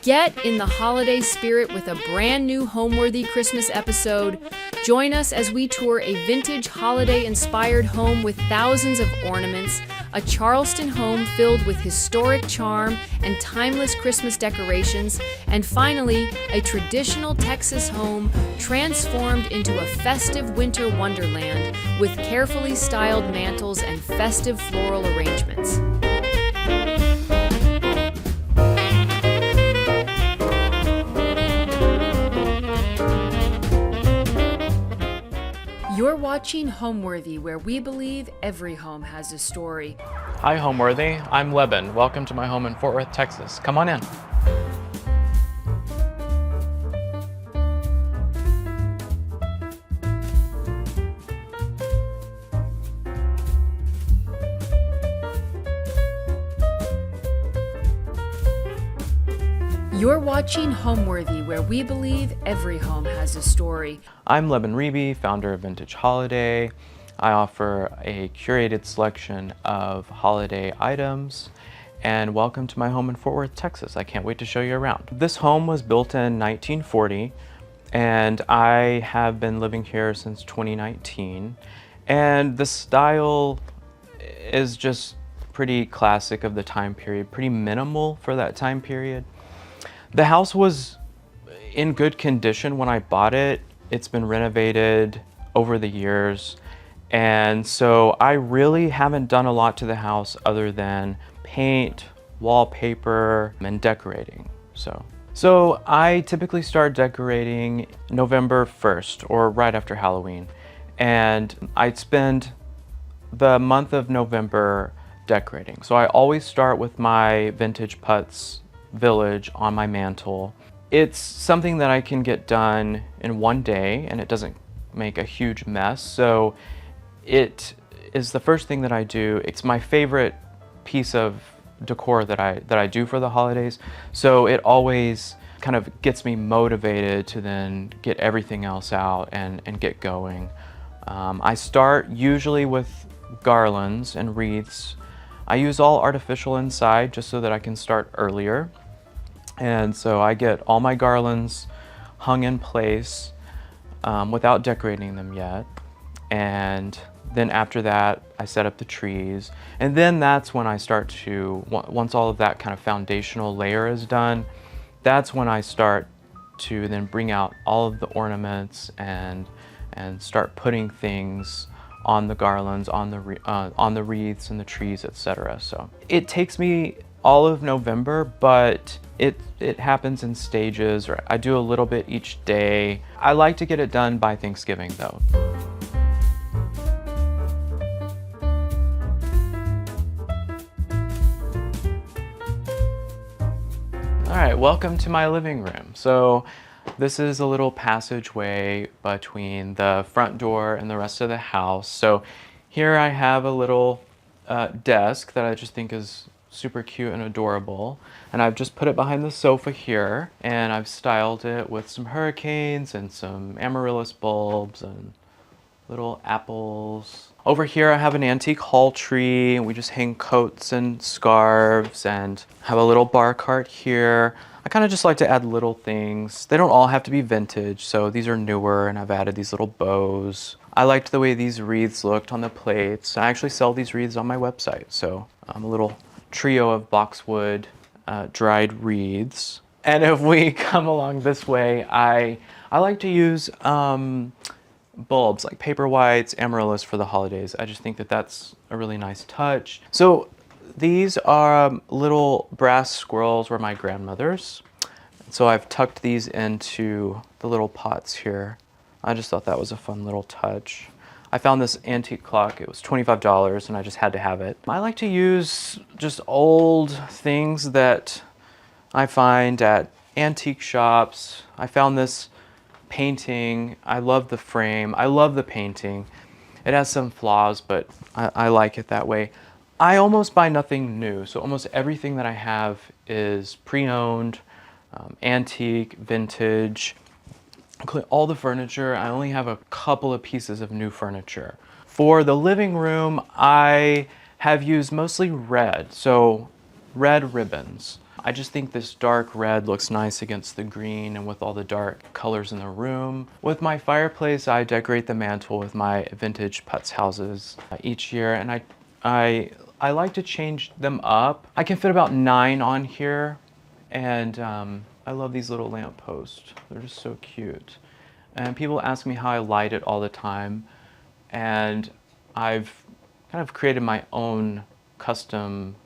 Get in the holiday spirit with a brand new Homeworthy Christmas episode. Join us as we tour a vintage holiday-inspired home with thousands of ornaments, a Charleston home filled with historic charm and timeless Christmas decorations, and finally, a traditional Texas home transformed into a festive winter wonderland with carefully styled mantels and festive floral arrangements. You're watching Homeworthy, where we believe every home has a story. Hi Homeworthy, I'm Leben. Welcome to my home in Fort Worth, Texas. Come on in. You're watching Homeworthy, where we believe every home has a story. I'm Leben Reby, founder of Vintage Holiday. I offer a curated selection of holiday items, and welcome to my home in Fort Worth, Texas. I can't wait to show you around. This home was built in 1940, and I have been living here since 2019. And the style is just pretty classic of the time period, pretty minimal for that time period. The house was in good condition when I bought it. It's been renovated over the years. And so I really haven't done a lot to the house other than paint, wallpaper, and decorating. So I typically start decorating November 1st or right after Halloween. And I spend the month of November decorating. So I always start with my vintage putz village on my mantle. It's something that I can get done in one day and it doesn't make a huge mess. So it is the first thing that I do. It's my favorite piece of decor that I do for the holidays. So it always kind of gets me motivated to then get everything else out and get going. I start usually with garlands and wreaths. I use all artificial inside just so that I can start earlier. And so I get all my garlands hung in place without decorating them yet. And then after that, I set up the trees. And then that's when I start to, once all of that kind of foundational layer is done, that's when I start to then bring out all of the ornaments and start putting things on the garlands, on the wreaths and the trees, etc. So it takes me all of November, but it happens in stages, or I do a little bit each day. I like to get it done by Thanksgiving though. All right, welcome to my living room. So this is a little passageway between the front door and the rest of the house. So here I have a little desk that I just think is super cute and adorable. And I've just put it behind the sofa here, and I've styled it with some hurricanes and some amaryllis bulbs and little apples. Over here I have an antique hall tree, and we just hang coats and scarves, and have a little bar cart here. I kind of just like to add little things. They don't all have to be vintage, so these are newer, and I've added these little bows. I liked the way these wreaths looked on the plates. I actually sell these wreaths on my website, so a little trio of boxwood dried wreaths. And if we come along this way, I like to use bulbs like paper whites, amaryllis for the holidays. I just think that that's a really nice touch. So these are little brass squirrels, were my grandmother's. So I've tucked these into the little pots here. I just thought that was a fun little touch. I found this antique clock. It was $25 and I just had to have it. I like to use just old things that I find at antique shops. I found this painting. I love the frame. I love the painting. It has some flaws, but I like it that way. I almost buy nothing new. So almost everything that I have is pre-owned, antique, vintage. Including all the furniture. I only have a couple of pieces of new furniture. For the living room, I have used mostly red, so red ribbons. I just think this dark red looks nice against the green and with all the dark colors in the room. With my fireplace, I decorate the mantle with my vintage putz houses each year, and I like to change them up. I can fit about 9 on here, and I love these little lamp posts. They're just so cute. And people ask me how I light it all the time, and I've kind of created my own custom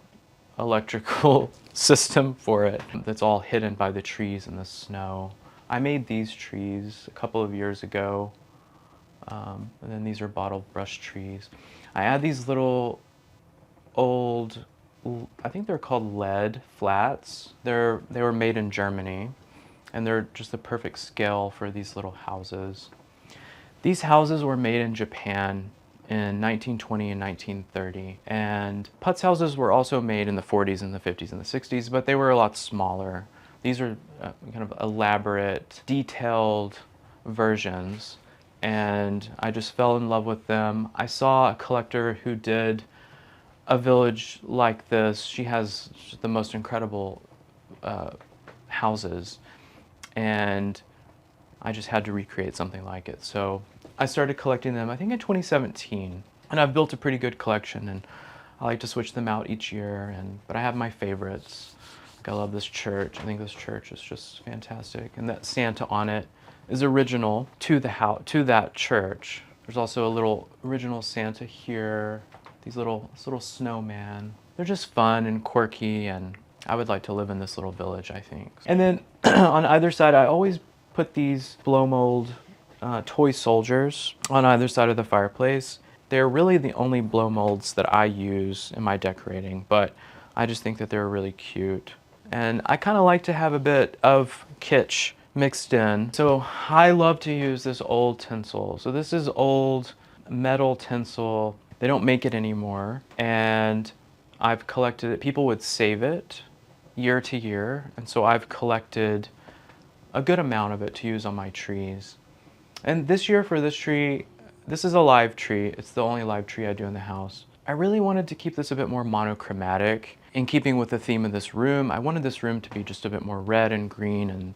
electrical system for it that's all hidden by the trees and the snow. I made these trees a couple of years ago, and then these are bottle brush trees. I add these little old, I think they're called lead flats. They were made in Germany, and they're just the perfect scale for these little houses. These houses were made in Japan in 1920 and 1930, and putz houses were also made in the 40s and the 50s and the 60s, but they were a lot smaller. These are kind of elaborate, detailed versions, and I just fell in love with them. I saw a collector who did a village like this. She has the most incredible houses, and I just had to recreate something like it. So I started collecting them, I think in 2017, and I've built a pretty good collection, and I like to switch them out each year. But I have my favorites. Like, I love this church. I think this church is just fantastic, and that Santa on it is original to that church. There's also a little original Santa here. This little snowman. They're just fun and quirky, and I would like to live in this little village, I think. And then on either side, I always put these blow mold toy soldiers on either side of the fireplace. They're really the only blow molds that I use in my decorating, but I just think that they're really cute. And I kind of like to have a bit of kitsch mixed in. So I love to use this old tinsel. So this is old metal tinsel. They don't make it anymore, and I've collected it. People would save it year to year, and so I've collected a good amount of it to use on my trees. And this year for this tree, this is a live tree. It's the only live tree I do in the house. I really wanted to keep this a bit more monochromatic. In keeping with the theme of this room, I wanted this room to be just a bit more red and green and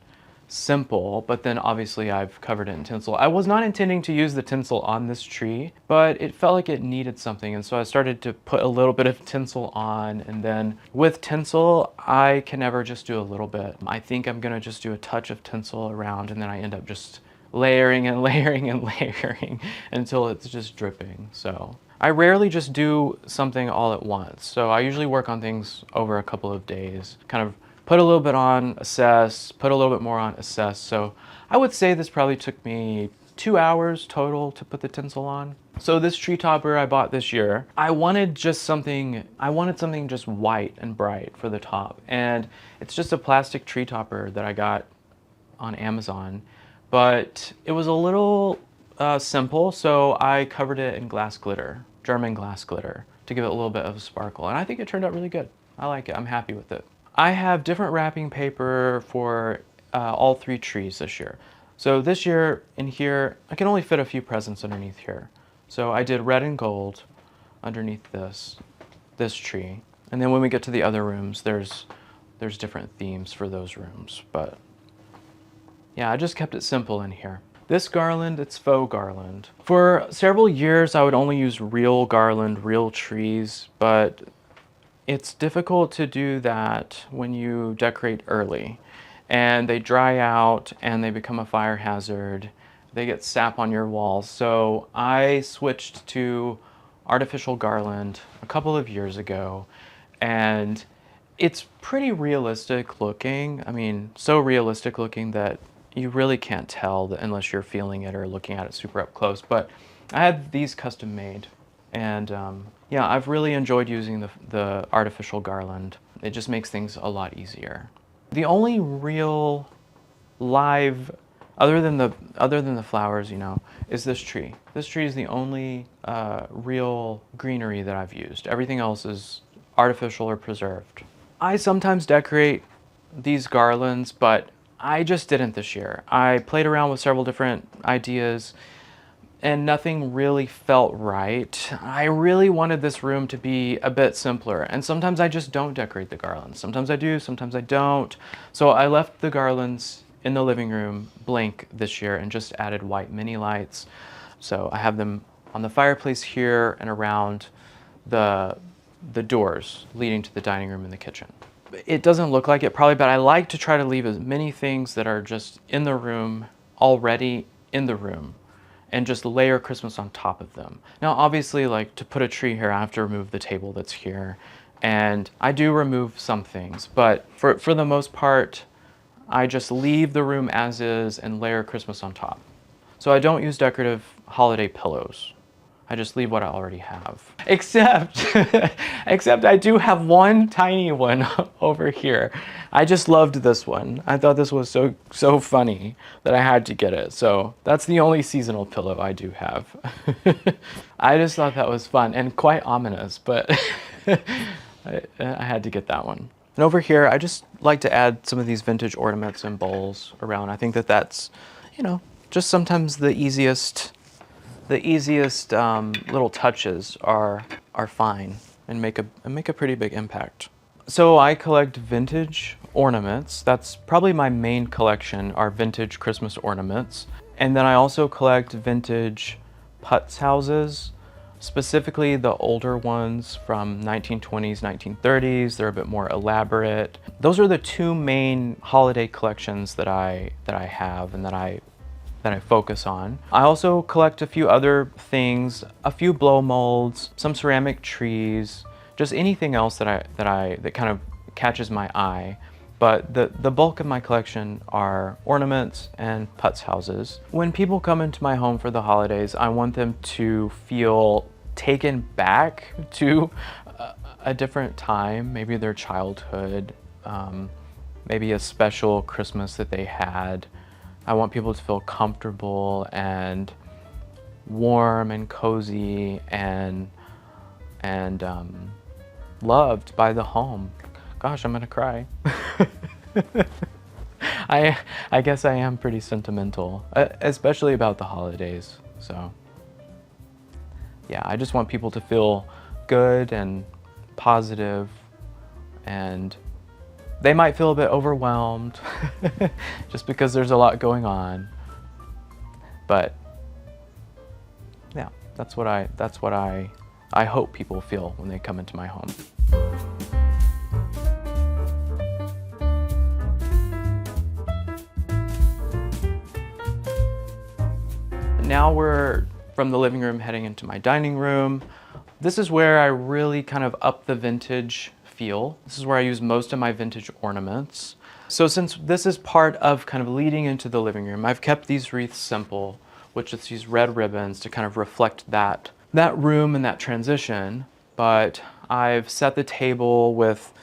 simple, but then obviously I've covered it in tinsel. I was not intending to use the tinsel on this tree, but it felt like it needed something, and so I started to put a little bit of tinsel on. And then with tinsel, I can never just do a little bit. I think I'm gonna just do a touch of tinsel around, and then I end up just layering and layering and layering until it's just dripping. So I rarely just do something all at once. So I usually work on things over a couple of days, kind of put a little bit on, assess, put a little bit more on, assess. So I would say this probably took me 2 hours total to put the tinsel on. So this tree topper I bought this year, I wanted something just white and bright for the top. And it's just a plastic tree topper that I got on Amazon, but it was a little simple, so I covered it in glass glitter, German glass glitter, to give it a little bit of a sparkle. And I think it turned out really good. I like it, I'm happy with it. I have different wrapping paper for all 3 trees this year. So this year in here, I can only fit a few presents underneath here. So I did red and gold underneath this tree. And then when we get to the other rooms, there's different themes for those rooms. But yeah, I just kept it simple in here. This garland, it's faux garland. For several years, I would only use real garland, real trees, but it's difficult to do that when you decorate early, and they dry out and they become a fire hazard. They get sap on your walls. So I switched to artificial garland a couple of years ago, and it's pretty realistic looking. I mean, so realistic looking that you really can't tell unless you're feeling it or looking at it super up close. But I had these custom made, and yeah, I've really enjoyed using the artificial garland. It just makes things a lot easier. The only real live, other than the flowers, you know, is this tree. This tree is the only real greenery that I've used. Everything else is artificial or preserved. I sometimes decorate these garlands, but I just didn't this year. I played around with several different ideas. and nothing really felt right. I really wanted this room to be a bit simpler, and sometimes I just don't decorate the garlands. Sometimes I do, sometimes I don't. So I left the garlands in the living room blank this year and just added white mini lights. So I have them on the fireplace here and around the doors leading to the dining room and the kitchen. It doesn't look like it probably, but I like to try to leave as many things that are just in the room, already in the room, and just layer Christmas on top of them. Now, obviously, like to put a tree here, I have to remove the table that's here. And I do remove some things, but for the most part, I just leave the room as is and layer Christmas on top. So I don't use decorative holiday pillows. I just leave what I already have. Except I do have one tiny one over here. I just loved this one. I thought this was so funny that I had to get it. So that's the only seasonal pillow I do have. I just thought that was fun and quite ominous, but I had to get that one. And over here, I just like to add some of these vintage ornaments and bowls around. I think that that's, you know, just sometimes the easiest little touches are fine and make a pretty big impact. So I collect vintage ornaments. That's probably my main collection, are vintage Christmas ornaments. And then I also collect vintage putz houses, specifically the older ones from 1920s, 1930s. They're a bit more elaborate. Those are the two main holiday collections that I have and that I focus on. I also collect a few other things, a few blow molds, some ceramic trees, just anything else that kind of catches my eye. But the bulk of my collection are ornaments and putz houses. When people come into my home for the holidays, I want them to feel taken back to a different time, maybe their childhood, maybe a special Christmas that they had. I want people to feel comfortable and warm and cozy and loved by the home. Gosh, I'm gonna cry. I guess I am pretty sentimental, especially about the holidays. So yeah, I just want people to feel good and positive, and they might feel a bit overwhelmed just because there's a lot going on. But yeah, that's what I hope people feel when they come into my home. Now we're from the living room heading into my dining room. This is where I really kind of up the vintage feel. This is where I use most of my vintage ornaments. So since this is part of kind of leading into the living room, I've kept these wreaths simple, which is these red ribbons to kind of reflect that room and that transition. But I've set the table with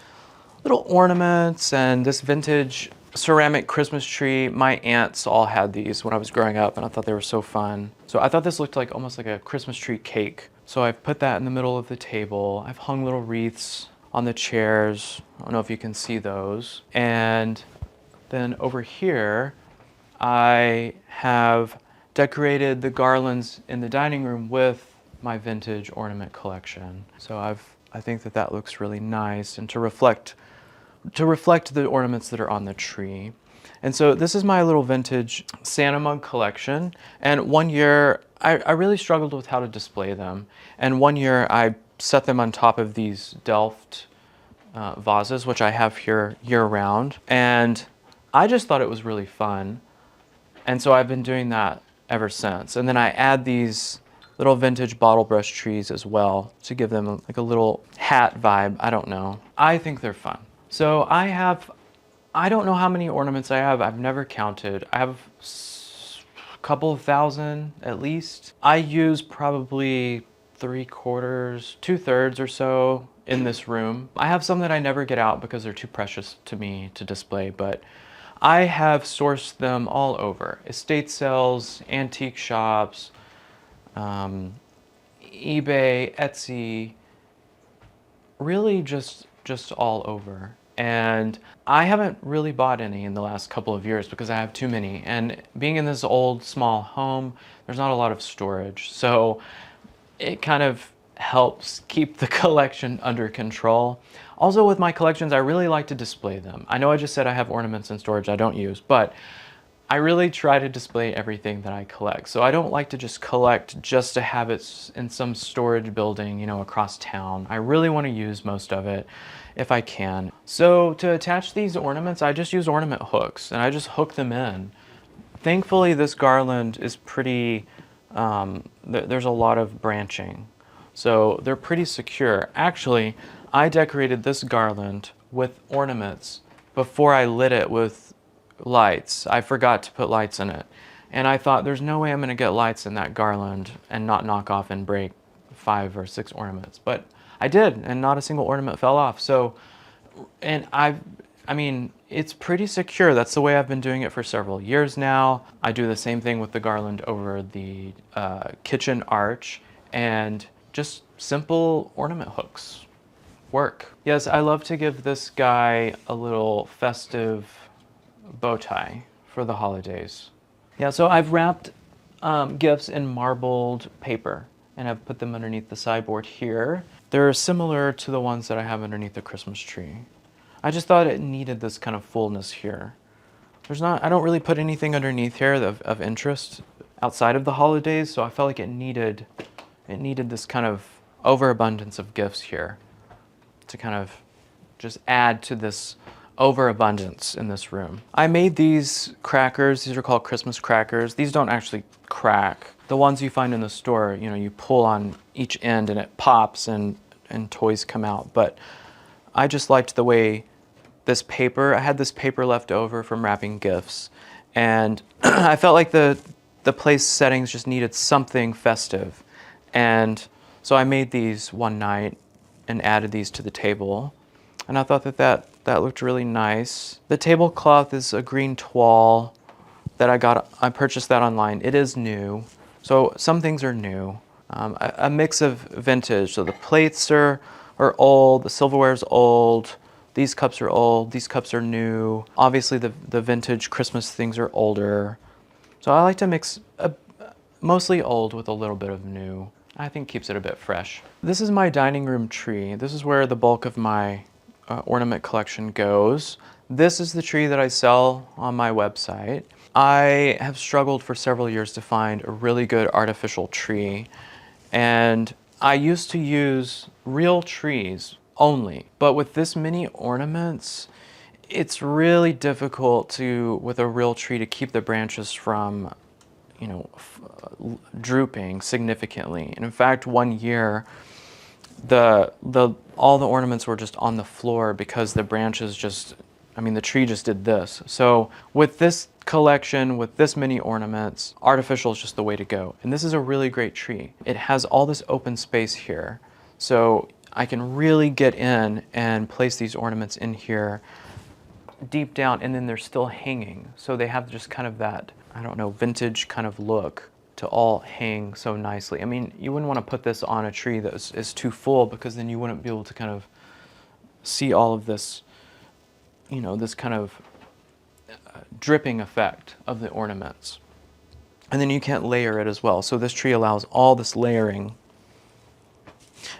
little ornaments and this vintage ceramic Christmas tree. My aunts all had these when I was growing up, and I thought they were so fun. So I thought this looked like almost like a Christmas tree cake. So I've put that in the middle of the table. I've hung little wreaths on the chairs. I don't know if you can see those. And then over here, I have decorated the garlands in the dining room with my vintage ornament collection. So I think that looks really nice, and to reflect the ornaments that are on the tree. And so this is my little vintage Santa mug collection. And one year, I really struggled with how to display them. And one year I set them on top of these Delft vases, which I have here year-round. And I just thought it was really fun. And so I've been doing that ever since. And then I add these little vintage bottle brush trees as well to give them like a little hat vibe. I don't know. I think they're fun. So I don't know how many ornaments I have. I've never counted. I have a couple of thousand at least. I use probably 3/4, 2/3 or so in this room. I have some that I never get out because they're too precious to me to display, but I have sourced them all over. Estate sales, antique shops, eBay, Etsy, really just all over. And I haven't really bought any in the last couple of years because I have too many. And being in this old, small home, there's not a lot of storage. So it kind of helps keep the collection under control. Also with my collections, I really like to display them. I know I just said I have ornaments in storage I don't use, but I really try to display everything that I collect. So I don't like to just collect just to have it in some storage building, you know, across town. I really want to use most of it if I can. So to attach these ornaments, I just use ornament hooks and I just hook them in. Thankfully, this garland is pretty, there's a lot of branching. So they're pretty secure. Actually, I decorated this garland with ornaments before I lit it with lights. I forgot to put lights in it. And I thought there's no way I'm gonna get lights in that garland and not knock off and break 5 or 6 ornaments. But I did, and not a single ornament fell off. So, and I mean, it's pretty secure. That's the way I've been doing it for several years now. I do the same thing with the garland over the kitchen arch, and just simple ornament hooks work. Yes, I love to give this guy a little festive bow tie for the holidays. Yeah, so I've wrapped gifts in marbled paper and I've put them underneath the sideboard here. They're similar to the ones that I have underneath the Christmas tree. I just thought it needed this kind of fullness here. I don't really put anything underneath here of interest outside of the holidays, so I felt like it needed this kind of overabundance of gifts here to kind of just add to this overabundance in this room. I made these crackers. These are called Christmas crackers. These don't actually crack. The ones you find in the store, you know, you pull on each end and it pops and toys come out. But I just liked the way this paper, I had this paper left over from wrapping gifts, and I felt like the place settings just needed something festive. And so I made these one night and added these to the table. And I thought that looked really nice. The tablecloth is a green toile that I purchased that online. It is new. So some things are new. A mix of vintage. So the plates are old, the silverware is old, these cups are old, these cups are new. Obviously the vintage Christmas things are older. So I like to mix mostly old with a little bit of new. I think keeps it a bit fresh. This is my dining room tree. This is where the bulk of my ornament collection goes. This is the tree that I sell on my website. I have struggled for several years to find a really good artificial tree, and I used to use real trees only, but with this many ornaments, it's really difficult with a real tree to keep the branches from, you know, drooping significantly. And in fact, one year, all the ornaments were just on the floor because the branches the tree just did this. So with this collection, with this many ornaments, artificial is just the way to go. And this is a really great tree. It has all this open space here. So I can really get in and place these ornaments in here deep down, and then they're still hanging. So they have just kind of that, I don't know, vintage kind of look to all hang so nicely. I mean, you wouldn't want to put this on a tree that is too full, because then you wouldn't be able to kind of see all of this, you know, this kind of dripping effect of the ornaments. And then you can't layer it as well. So this tree allows all this layering.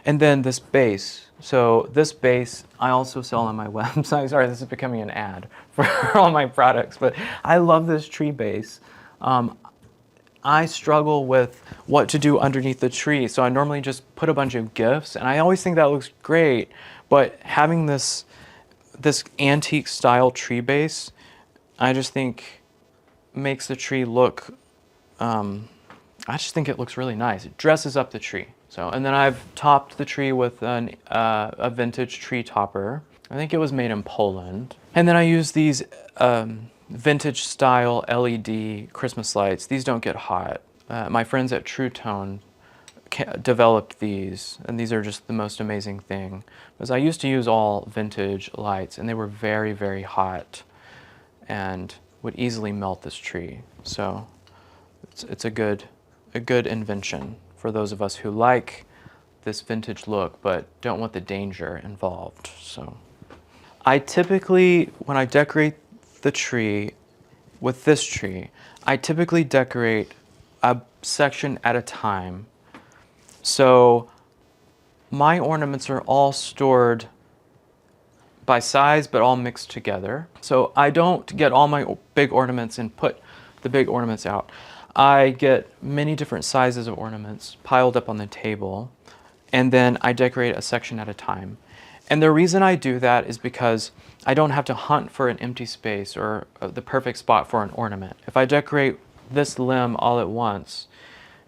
And then this base. So this base I also sell on my website. Sorry, this is becoming an ad for all my products, but I love this tree base. I struggle with what to do underneath the tree, so I normally just put a bunch of gifts, and I always think that looks great, but having this antique style tree base, I just think makes the tree look, I just think it looks really nice. It dresses up the tree. So, and then I've topped the tree with a vintage tree topper. I think it was made in Poland. And then I use these vintage style LED Christmas lights. These don't get hot. My friends at True Tone developed these, and these are just the most amazing thing. Because I used to use all vintage lights, and they were very, very hot and would easily melt this tree. So it's a good invention for those of us who like this vintage look but don't want the danger involved. So I typically, when I decorate the tree, with this tree, I typically decorate a section at a time. So my ornaments are all stored by size, but all mixed together. So I don't get all my big ornaments and put the big ornaments out. I get many different sizes of ornaments piled up on the table, and then I decorate a section at a time. And the reason I do that is because I don't have to hunt for an empty space or the perfect spot for an ornament. If I decorate this limb all at once,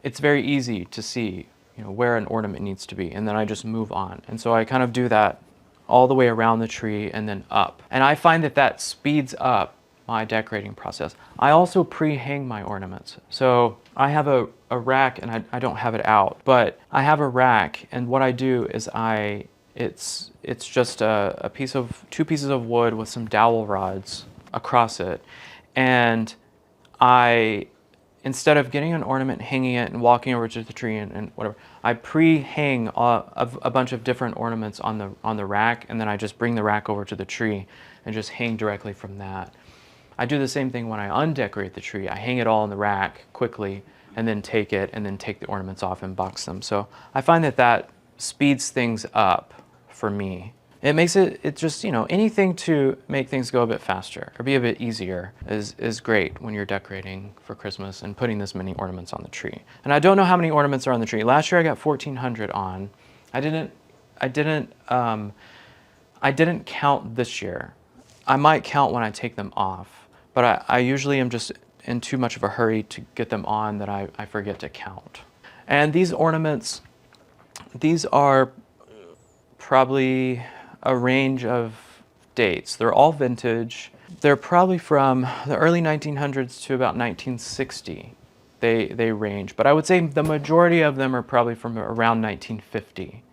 it's very easy to see, where an ornament needs to be, and then I just move on. And so I kind of do that all the way around the tree and then up. And I find that that speeds up my decorating process. I also pre-hang my ornaments. So I have a rack, and I don't have it out, but I have a rack, and what I do is it's just two pieces of wood with some dowel rods across it. And instead of getting an ornament, hanging it, and walking over to the tree and whatever, I pre-hang a bunch of different ornaments on the rack, and then I just bring the rack over to the tree and just hang directly from that. I do the same thing when I undecorate the tree. I hang it all in the rack quickly, and then take the ornaments off and box them. So I find that speeds things up for me. It makes it just, anything to make things go a bit faster or be a bit easier is great when you're decorating for Christmas and putting this many ornaments on the tree. And I don't know how many ornaments are on the tree. Last year I got 1,400 on. I didn't count this year. I might count when I take them off, but I usually am just in too much of a hurry to get them on that I forget to count. And these ornaments, these are probably a range of dates. They're all vintage. They're probably from the early 1900s to about 1960. They range, but I would say the majority of them are probably from around 1950.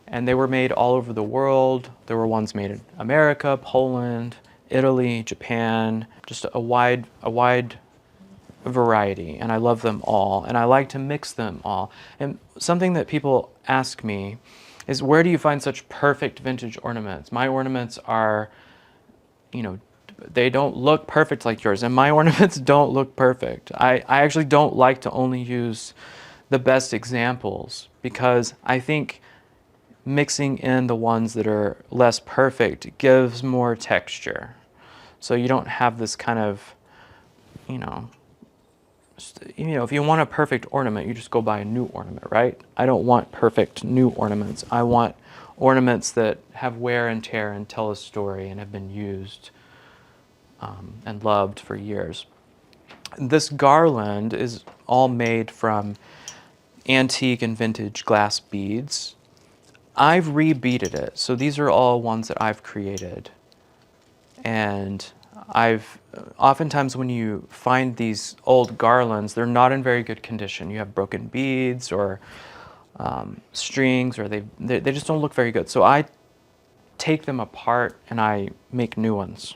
And they were made all over the world. There were ones made in America, Poland, Italy, Japan, just a wide variety, and I love them all, and I like to mix them all. And something that people ask me is, where do you find such perfect vintage ornaments? My ornaments are, they don't look perfect like yours, and my ornaments don't look perfect. I actually don't like to only use the best examples, because I think mixing in the ones that are less perfect gives more texture. So you don't have this kind of, if you want a perfect ornament, you just go buy a new ornament, right? I don't want perfect new ornaments. I want ornaments that have wear and tear and tell a story and have been used and loved for years. This garland is all made from antique and vintage glass beads. I've rebeaded it, so these are all ones that I've created. And oftentimes when you find these old garlands, they're not in very good condition. You have broken beads or strings, or they just don't look very good. So I take them apart and I make new ones.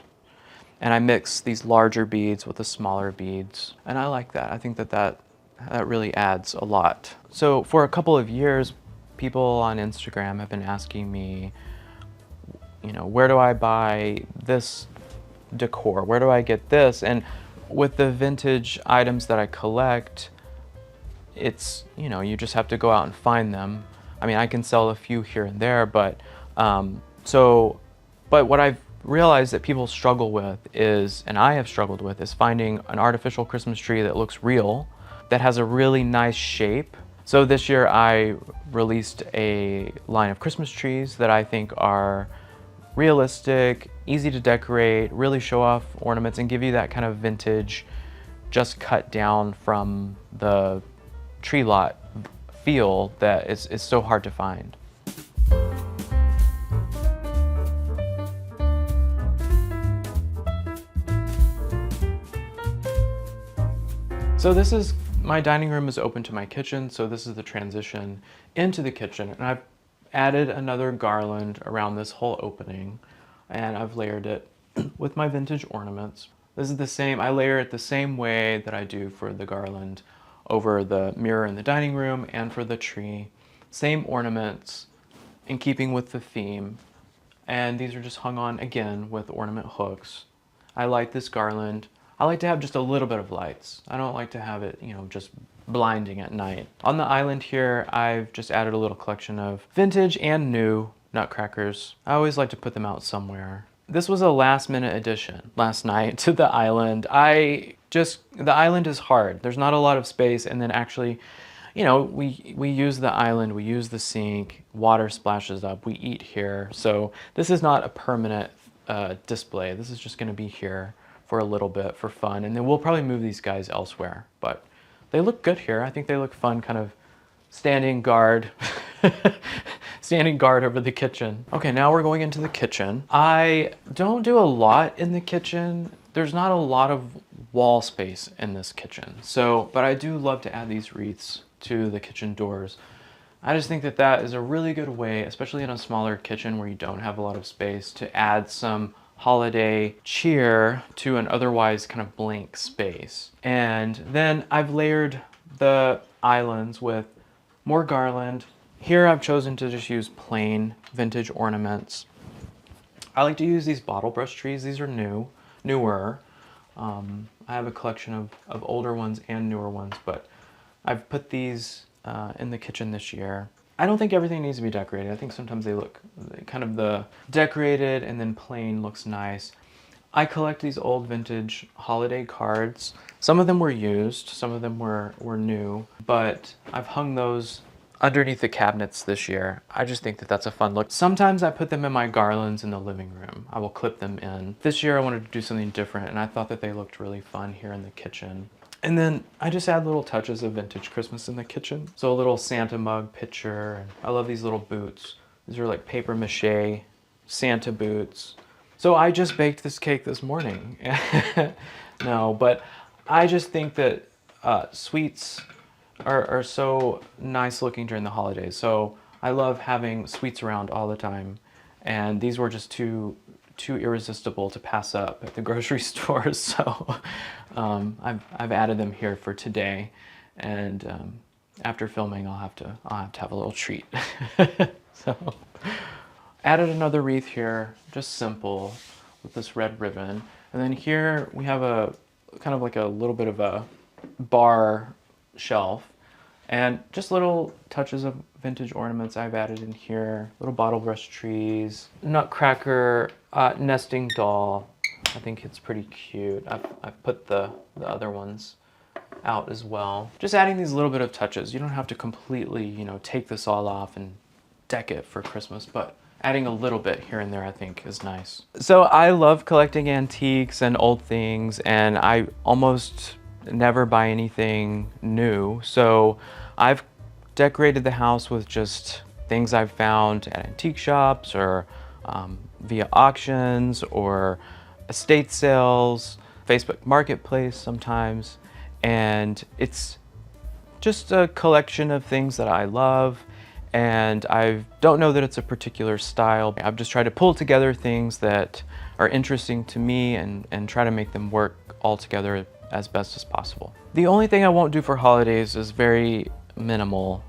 And I mix these larger beads with the smaller beads. And I like that. I think that really adds a lot. So for a couple of years, people on Instagram have been asking me, where do I buy this decor? Where do I get this? And with the vintage items that I collect, it's, you just have to go out and find them. I mean, I can sell a few here and there, but what I've realized that people struggle with is, and I have struggled with, is finding an artificial Christmas tree that looks real, that has a really nice shape. So this year I released a line of Christmas trees that I think are realistic, easy to decorate, really show off ornaments and give you that kind of vintage, just cut down from the tree lot feel that is so hard to find. So my dining room is open to my kitchen, so this is the transition into the kitchen. And I've added another garland around this whole opening, and I've layered it with my vintage ornaments. This is the same, I layer it the same way that I do for the garland over the mirror in the dining room and for the tree. Same ornaments in keeping with the theme. And these are just hung on again with ornament hooks. I light this garland. I like to have just a little bit of lights. I don't like to have it, you know, just blinding at night. On the island here, I've just added a little collection of vintage and new nutcrackers. I always like to put them out somewhere. This was a last minute addition last night to the island. The island is hard. There's not a lot of space, and then actually, you know, we use the island, we use the sink, water splashes up, we eat here. So this is not a permanent display. This is just gonna be here for a little bit for fun, and then we'll probably move these guys elsewhere. But they look good here. I think they look fun, kind of standing guard, standing guard over the kitchen. Okay, now we're going into the kitchen. I don't do a lot in the kitchen. There's not a lot of wall space in this kitchen. But I do love to add these wreaths to the kitchen doors. I just think that that is a really good way, especially in a smaller kitchen where you don't have a lot of space, to add some holiday cheer to an otherwise kind of blank space. And then I've layered the islands with more garland. Here I've chosen to just use plain vintage ornaments. I like to use these bottle brush trees. These are newer. I have a collection of older ones and newer ones, but I've put these in the kitchen this year. I don't think everything needs to be decorated. I think sometimes they look kind of the decorated and then plain looks nice. I collect these old vintage holiday cards. Some of them were used, some of them were new, but I've hung those underneath the cabinets this year. I just think that that's a fun look. Sometimes I put them in my garlands in the living room. I will clip them in. This year I wanted to do something different, and I thought that they looked really fun here in the kitchen. And then I just add little touches of vintage Christmas in the kitchen. So a little Santa mug pitcher. And I love these little boots. These are like paper mache Santa boots. So I just baked this cake this morning. No, but I just think that sweets are so nice looking during the holidays. So I love having sweets around all the time. And these were just too irresistible to pass up at the grocery store. So I've added them here for today. And after filming, I'll have to have a little treat. So added another wreath here, just simple, with this red ribbon. And then here we have a kind of like a little bit of a bar shelf, and just little touches of vintage ornaments I've added in here. Little bottle brush trees, nutcracker, nesting doll. I think it's pretty cute. I've put the other ones out as well. Just adding these little bit of touches. You don't have to completely, you know, take this all off and deck it for Christmas, but adding a little bit here and there I think is nice. So I love collecting antiques and old things, and I almost never buy anything new. So I've decorated the house with just things I've found at antique shops or via auctions or estate sales, Facebook Marketplace sometimes. And it's just a collection of things that I love, and I don't know that it's a particular style. I've just tried to pull together things that are interesting to me and try to make them work all together as best as possible. The only thing I won't do for holidays is very minimal,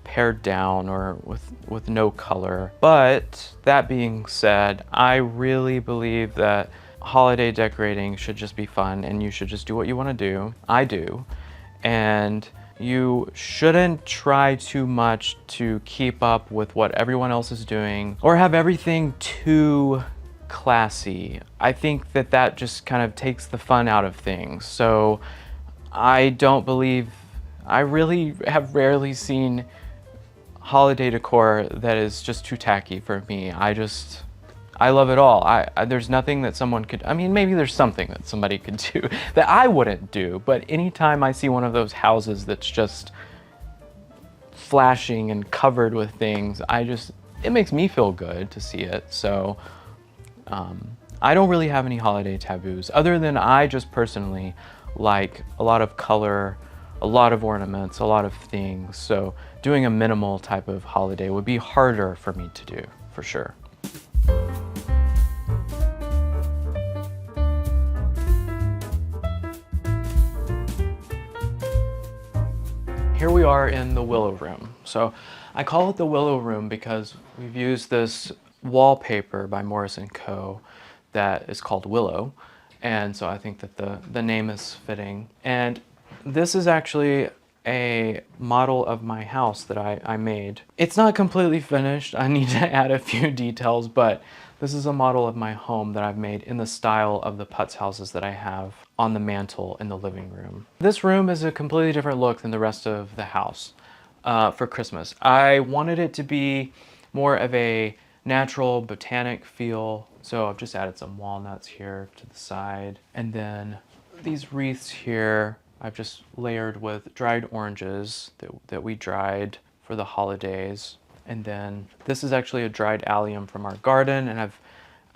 pared down or with no color. But that being said, I really believe that holiday decorating should just be fun, and you should just do what you want to do. I do. And you shouldn't try too much to keep up with what everyone else is doing or have everything too classy. I think that that just kind of takes the fun out of things. So I really have rarely seen holiday decor that is just too tacky for me. I love it all. There's nothing that someone could, I mean, maybe there's something that somebody could do that I wouldn't do, but anytime I see one of those houses that's just flashing and covered with things, it makes me feel good to see it. So I don't really have any holiday taboos, other than I just personally like a lot of color, a lot of ornaments, a lot of things. So doing a minimal type of holiday would be harder for me to do, for sure. Here we are in the willow room. So I call it the willow room because we've used this wallpaper by Morris & Co. that is called Willow. And so I think that the name is fitting. And this is actually a model of my house that I made. It's not completely finished. I need to add a few details, but this is a model of my home that I've made in the style of the Putz houses that I have on the mantle in the living room. This room is a completely different look than the rest of the house for Christmas. I wanted it to be more of a natural botanic feel, so I've just added some walnuts here to the side. And then these wreaths here, I've just layered with dried oranges that we dried for the holidays. And then this is actually a dried allium from our garden, and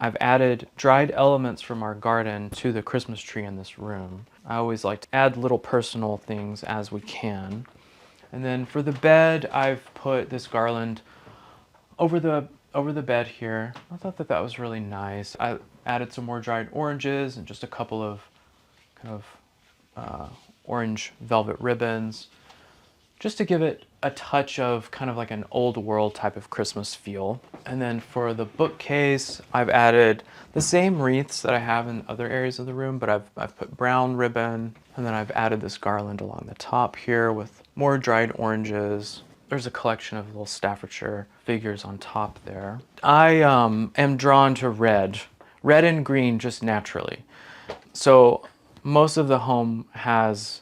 I've added dried elements from our garden to the Christmas tree in this room. I always like to add little personal things as we can. And then for the bed, I've put this garland over the bed here. I thought that was really nice. I added some more dried oranges and just a couple of kind of orange velvet ribbons, just to give it a touch of kind of like an old world type of Christmas feel. And then for the bookcase, I've added the same wreaths that I have in other areas of the room, but I've put brown ribbon, and then I've added this garland along the top here with more dried oranges. There's a collection of little Staffordshire figures on top there. I am drawn to red and green just naturally. So most of the home has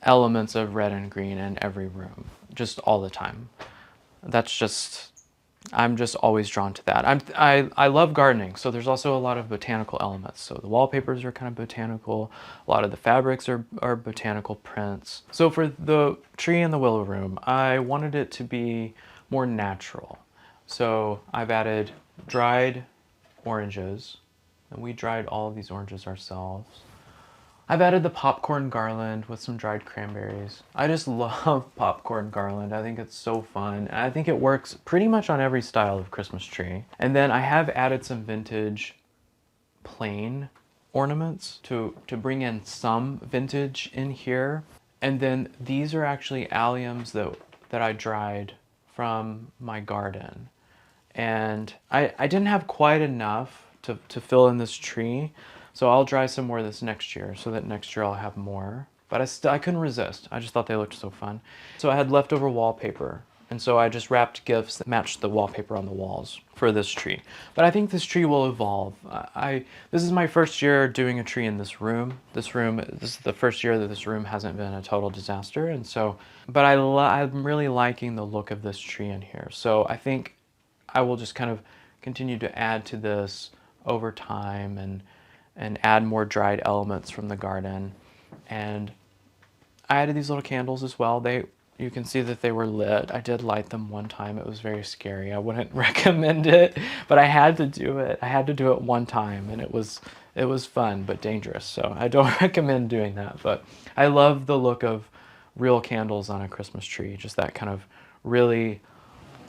elements of red and green in every room, just all the time. I'm just always drawn to that. I love gardening, so there's also a lot of botanical elements. So the wallpapers are kind of botanical. A lot of the fabrics are botanical prints. So for the tree in the willow room, I wanted it to be more natural. So I've added dried oranges, and we dried all of these oranges ourselves. I've added the popcorn garland with some dried cranberries. I just love popcorn garland. I think it's so fun. And I think it works pretty much on every style of Christmas tree. And then I have added some vintage plain ornaments to bring in some vintage in here. And then these are actually alliums that I dried from my garden. And I didn't have quite enough to fill in this tree. So I'll dry some more this next year, so that next year I'll have more. But I couldn't resist. I just thought they looked so fun. So I had leftover wallpaper, and so I just wrapped gifts that matched the wallpaper on the walls for this tree. But I think this tree will evolve. This is my first year doing a tree in this room. This is the first year that this room hasn't been a total disaster, and so. But I'm really liking the look of this tree in here. So I think I will just kind of continue to add to this over time and add more dried elements from the garden. And I added these little candles as well. You can see that they were lit. I did light them one time. It was very scary. I wouldn't recommend it, but I had to do it. I had to do it one time, and it was fun but dangerous. So I don't recommend doing that, but I love the look of real candles on a Christmas tree. Just that kind of really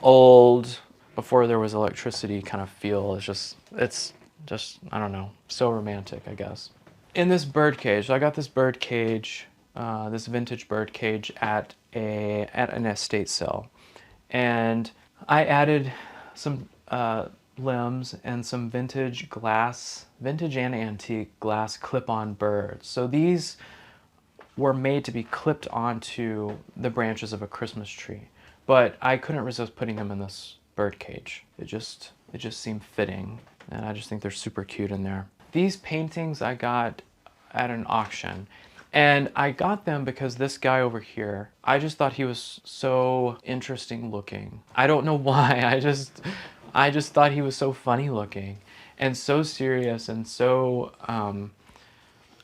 old, before there was electricity kind of feel. It's just, I don't know, so romantic, I guess. In this bird cage, so I got this bird cage, this vintage bird cage at an estate sale. And I added some limbs and some vintage and antique glass clip-on birds. So these were made to be clipped onto the branches of a Christmas tree. But I couldn't resist putting them in this bird cage. It just seemed fitting. And I just think they're super cute in there. These paintings I got at an auction, and I got them because this guy over here, I just thought he was so interesting looking. I don't know why, I just thought he was so funny looking and so serious and so,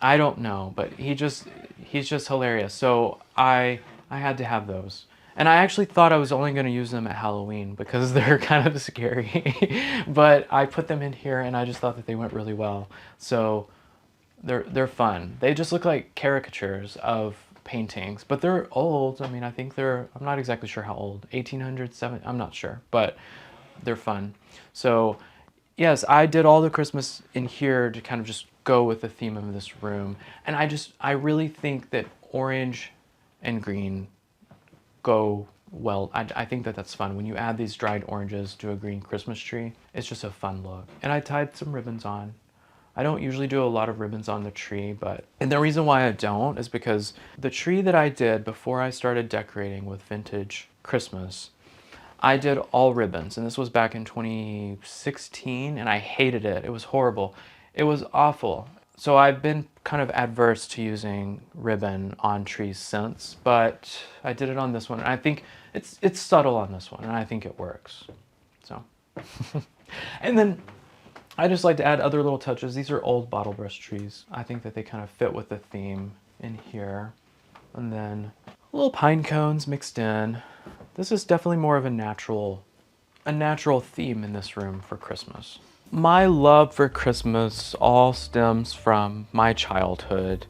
I don't know, but he's just hilarious. So I had to have those. And I actually thought I was only going to use them at Halloween because they're kind of scary. But I put them in here and I just thought that they went really well. So they're fun. They just look like caricatures of paintings, but they're old. I mean, I think I'm not exactly sure how old. 1800s, I'm not sure, but they're fun. So yes, I did all the Christmas in here to kind of just go with the theme of this room. And I really think that orange and green go well, I think that that's fun. When you add these dried oranges to a green Christmas tree, it's just a fun look. And I tied some ribbons on. I don't usually do a lot of ribbons on the tree, and the reason why I don't is because the tree that I did before I started decorating with Vintage Christmas, I did all ribbons, and this was back in 2016, and I hated it. It was horrible. It was awful. So I've been kind of adverse to using ribbon on trees since, but I did it on this one, and I think it's subtle on this one, and I think it works. So, and then I just like to add other little touches. These are old bottle brush trees. I think that they kind of fit with the theme in here. And then little pine cones mixed in. This is definitely more of a natural theme in this room for Christmas. My love for Christmas all stems from my childhood.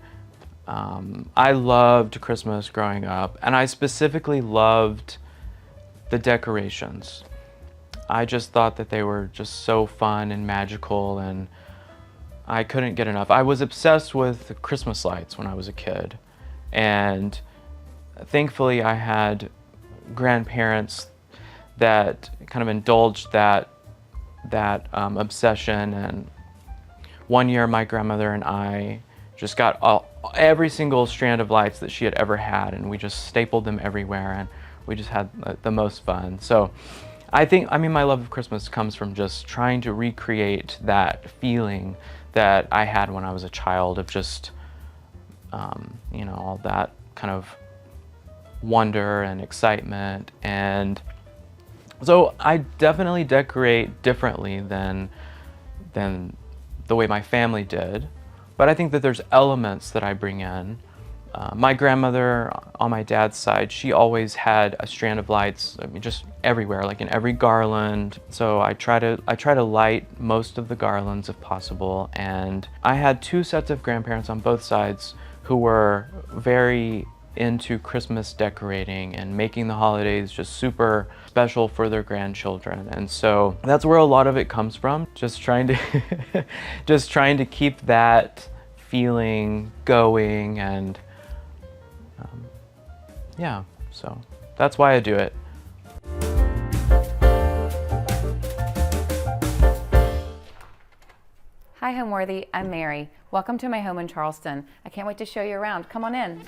I loved Christmas growing up, and I specifically loved the decorations. I just thought that they were just so fun and magical, and I couldn't get enough. I was obsessed with Christmas lights when I was a kid, and thankfully I had grandparents that kind of indulged that obsession. And one year my grandmother and I just got every single strand of lights that she had ever had, and we just stapled them everywhere, and we just had the most fun. So I mean, my love of Christmas comes from just trying to recreate that feeling that I had when I was a child of just, you know, all that kind of wonder and excitement. And so I definitely decorate differently than the way my family did, but I think that there's elements that I bring in. My grandmother on my dad's side, she always had a strand of lights, I mean, just everywhere, like in every garland. So I try to light most of the garlands if possible. And I had two sets of grandparents on both sides who were very into Christmas decorating and making the holidays just super special for their grandchildren. And so that's where a lot of it comes from. Just trying to keep that feeling going. And yeah, so that's why I do it. Hi Homeworthy, I'm Mary. Welcome to my home in Charleston. I can't wait to show you around. Come on in.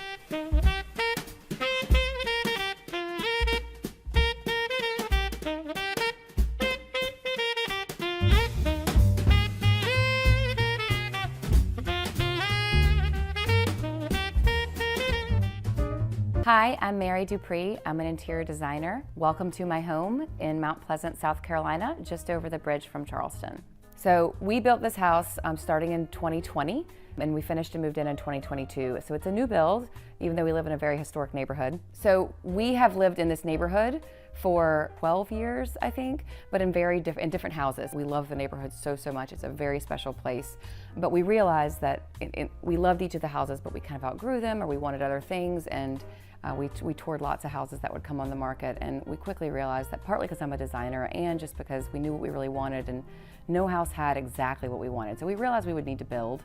Hi, I'm Mary Dupree. I'm an interior designer. Welcome to my home in Mount Pleasant, South Carolina, just over the bridge from Charleston. So we built this house starting in 2020, and we finished and moved in 2022. So it's a new build, even though we live in a very historic neighborhood. So we have lived in this neighborhood for 12 years, I think, but in different houses. We love the neighborhood so much. It's a very special place. But we realized that we loved each of the houses, but we kind of outgrew them, or we wanted other things. And we toured lots of houses that would come on the market, and we quickly realized that partly because I'm a designer and just because we knew what we really wanted, and no house had exactly what we wanted. So we realized we would need to build.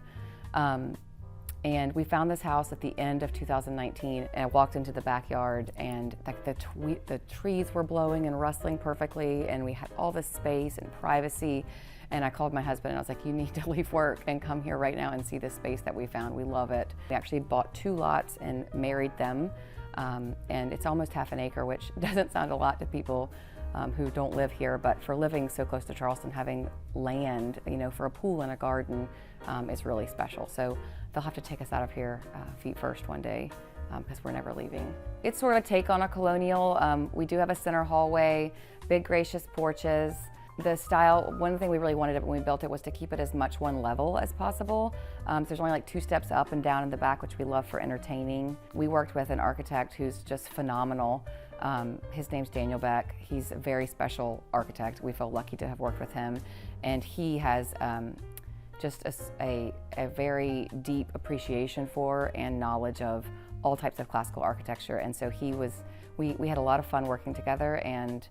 And we found this house at the end of 2019, and I walked into the backyard, and like the trees were blowing and rustling perfectly, and we had all this space and privacy. And I called my husband and I was like, you need to leave work and come here right now and see this space that we found. We love it. We actually bought 2 lots and married them. And it's almost half an acre, which doesn't sound a lot to people who don't live here, but for living so close to Charleston, having land, you know, for a pool and a garden is really special. So they'll have to take us out of here feet first one day because we're never leaving. It's sort of a take on a colonial. We do have a center hallway, big gracious porches. The style, one thing we really wanted when we built it was to keep it as much one level as possible. So there's only like 2 steps up and down in the back, which we love for entertaining. We worked with an architect who's just phenomenal. His name's Daniel Beck. He's a very special architect. We feel lucky to have worked with him. And he has just a very deep appreciation for and knowledge of all types of classical architecture. And so we had a lot of fun working together, and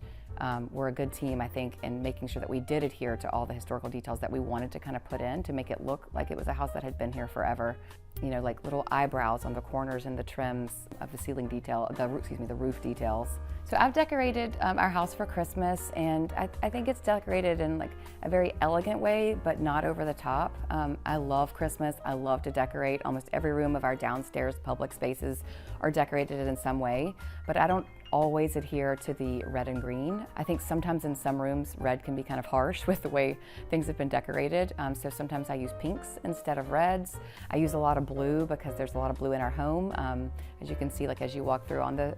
we're a good team, I think, in making sure that we did adhere to all the historical details that we wanted to kind of put in to make it look like it was a house that had been here forever. You know, like little eyebrows on the corners and the trims of the ceiling detail, the roof details. So I've decorated our house for Christmas, and I think it's decorated in like a very elegant way, but not over the top. I love Christmas. I love to decorate. Almost every room of our downstairs public spaces are decorated in some way, but I don't always adhere to the red and green. I think sometimes in some rooms, red can be kind of harsh with the way things have been decorated. So sometimes I use pinks instead of reds. I use a lot of blue because there's a lot of blue in our home. As you can see, like as you walk through on the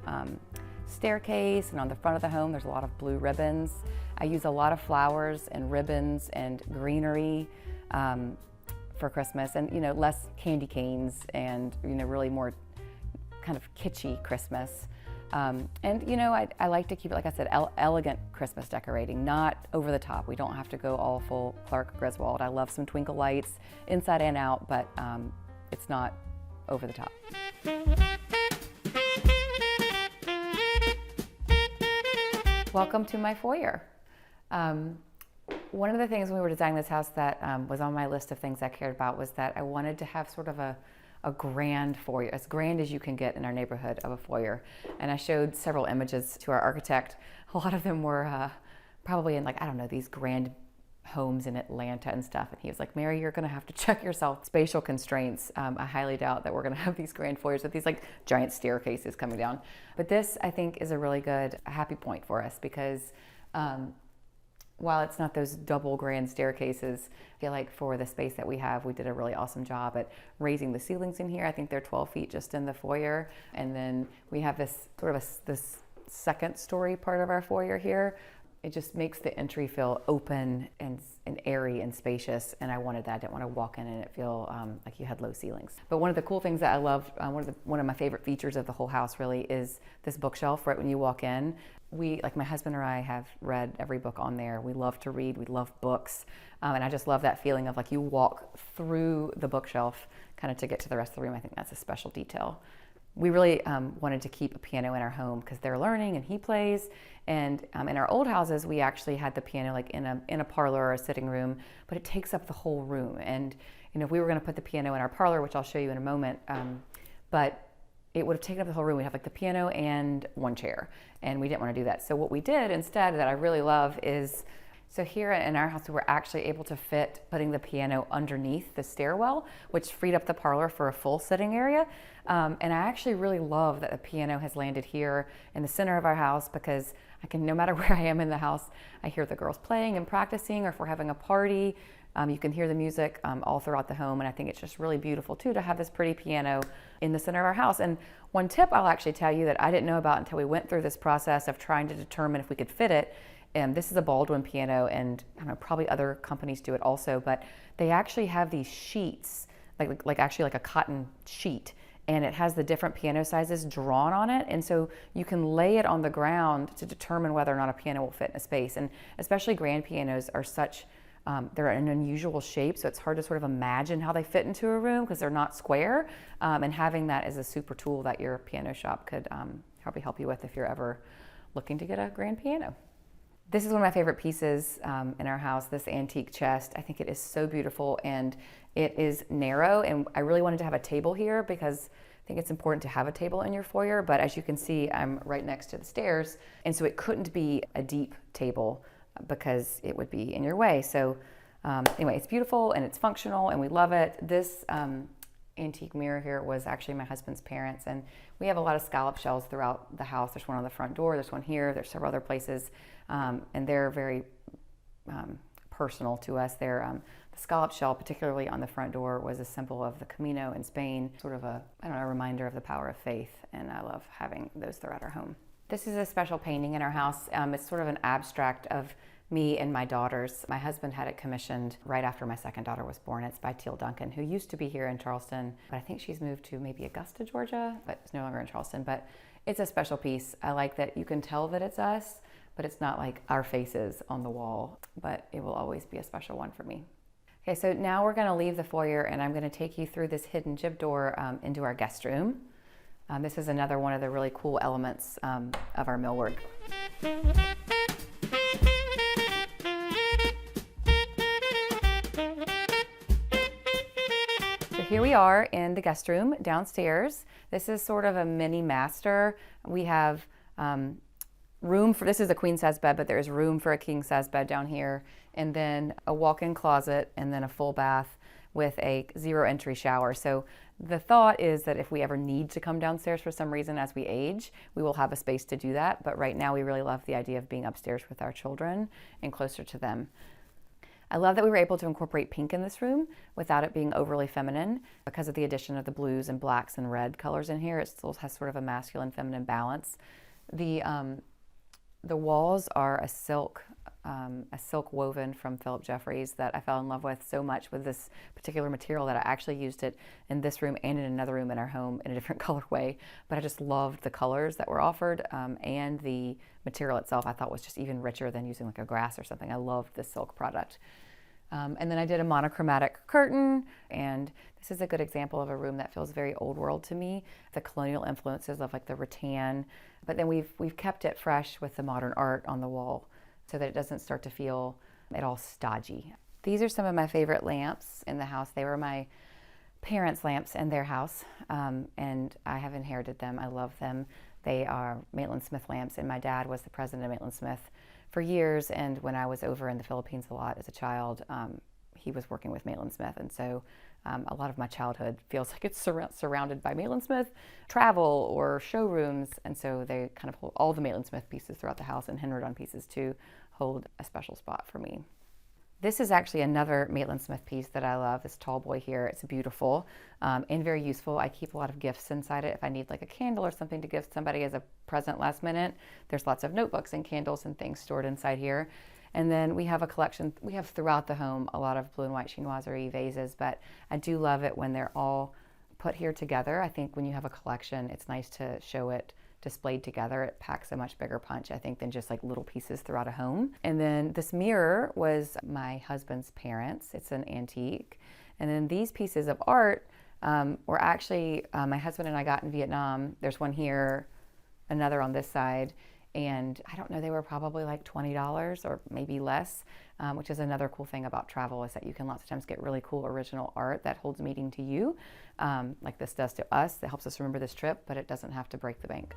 staircase and on the front of the home, there's a lot of blue ribbons. I use a lot of flowers and ribbons and greenery for Christmas, and less candy canes and really more kind of kitschy Christmas. And I like to keep it, like I said, elegant Christmas decorating, not over the top. We don't have to go all full Clark Griswold. I love some twinkle lights inside and out, but it's not over the top. Welcome to my foyer. One of the things when we were designing this house that was on my list of things I cared about was that I wanted to have sort of a grand foyer, as grand as you can get in our neighborhood of a foyer. And I showed several images to our architect. A lot of them were probably in these grand homes in Atlanta and stuff. And he was like, Mary, you're gonna have to check yourself spatial constraints. I highly doubt that we're gonna have these grand foyers with these like giant staircases coming down. But this, I think, is a really good happy point for us because while it's not those double grand staircases, I feel like for the space that we have, we did a really awesome job at raising the ceilings in here. I think they're 12 feet just in the foyer. And then we have this sort of this second story part of our foyer here. It just makes the entry feel open and airy and spacious, and I wanted that. I didn't want to walk in and it feel like you had low ceilings. But one of the cool things that I love, one of my favorite features of the whole house really is this bookshelf right when you walk in. My husband or I have read every book on there. We love to read, we love books, and I just love that feeling of like you walk through the bookshelf kind of to get to the rest of the room. I think that's a special detail. We really wanted to keep a piano in our home because they're learning and he plays. And in our old houses, we actually had the piano like in a parlor or a sitting room, but it takes up the whole room. And if we were going to put the piano in our parlor, which I'll show you in a moment, but it would have taken up the whole room. We'd have like the piano and one chair, and we didn't want to do that. So what we did instead that I really love is, so here in our house, we were actually able to fit putting the piano underneath the stairwell, which freed up the parlor for a full sitting area. And I actually really love that the piano has landed here in the center of our house because I can, no matter where I am in the house, I hear the girls playing and practicing, or if we're having a party, you can hear the music all throughout the home. And I think it's just really beautiful too to have this pretty piano in the center of our house. And one tip I'll actually tell you that I didn't know about until we went through this process of trying to determine if we could fit it. And this is a Baldwin piano, and I don't know, probably other companies do it also, but they actually have these sheets, like actually like a cotton sheet, and it has the different piano sizes drawn on it. And so you can lay it on the ground to determine whether or not a piano will fit in a space. And especially grand pianos are such, they're an unusual shape, so it's hard to sort of imagine how they fit into a room because they're not square. And having that as a super tool that your piano shop could probably help you with if you're ever looking to get a grand piano. This is one of my favorite pieces in our house, this antique chest. I think it is so beautiful, and it is narrow, and I really wanted to have a table here because I think it's important to have a table in your foyer, but as you can see, I'm right next to the stairs, and so it couldn't be a deep table because it would be in your way. So anyway, it's beautiful and it's functional and we love it. This antique mirror here was actually my husband's parents, and we have a lot of scallop shells throughout the house. There's one on the front door, there's one here, there's several other places, and they're very personal to us. They're the scallop shell, particularly on the front door, was a symbol of the Camino in Spain, sort of a reminder of the power of faith, and I love having those throughout our home. This is a special painting in our house. It's sort of an abstract of me and my daughters. My husband had it commissioned right after my second daughter was born. It's by Teal Duncan, who used to be here in Charleston, but I think she's moved to maybe Augusta, Georgia, but it's no longer in Charleston. But it's a special piece. I like that you can tell that it's us, but it's not like our faces on the wall, but it will always be a special one for me. Okay, so now we're gonna leave the foyer and I'm gonna take you through this hidden jib door into our guest room. This is another one of the really cool elements of our millwork. Here we are in the guest room downstairs. This is sort of a mini master. We have room for, this is a queen size bed, but there's room for a king size bed down here, and then a walk-in closet, and then a full bath with a zero entry shower. So the thought is that if we ever need to come downstairs for some reason as we age, we will have a space to do that. But right now we really love the idea of being upstairs with our children and closer to them. I love that we were able to incorporate pink in this room without it being overly feminine because of the addition of the blues and blacks and red colors in here. It still has sort of a masculine feminine balance. The walls are a silk woven from Philip Jeffries that I fell in love with so much with this particular material that I actually used it in this room and in another room in our home in a different colorway. But I just loved the colors that were offered, and the material itself I thought was just even richer than using like a grass or something. I loved this silk product. And then I did a monochromatic curtain, and this is a good example of a room that feels very old world to me. The colonial influences of like the rattan, but then we've kept it fresh with the modern art on the wall so that it doesn't start to feel at all stodgy. These are some of my favorite lamps in the house. They were my parents' lamps in their house, and I have inherited them. I love them. They are Maitland Smith lamps, and my dad was the president of Maitland Smith for years, and when I was over in the Philippines a lot as a child, he was working with Maitland Smith, and so a lot of my childhood feels like it's surrounded by Maitland Smith travel or showrooms, and so they kind of hold all the Maitland Smith pieces throughout the house, and Henriton pieces too hold a special spot for me. This is actually another Maitland Smith piece that I love, this tall boy here. It's beautiful and very useful. I keep a lot of gifts inside it. If I need like a candle or something to give somebody as a present last minute, there's lots of notebooks and candles and things stored inside here. And then we have a collection, we have throughout the home a lot of blue and white chinoiserie vases, but I do love it when they're all put here together. I think when you have a collection, it's nice to show it displayed together. It packs a much bigger punch, I think, than just like little pieces throughout a home. And then this mirror was my husband's parents. It's an antique. And then these pieces of art were actually my husband and I got in Vietnam. There's one here, another on this side. And I don't know, they were probably like $20 or maybe less, which is another cool thing about travel, is that you can lots of times get really cool original art that holds meaning to you, like this does to us. That helps us remember this trip, but it doesn't have to break the bank.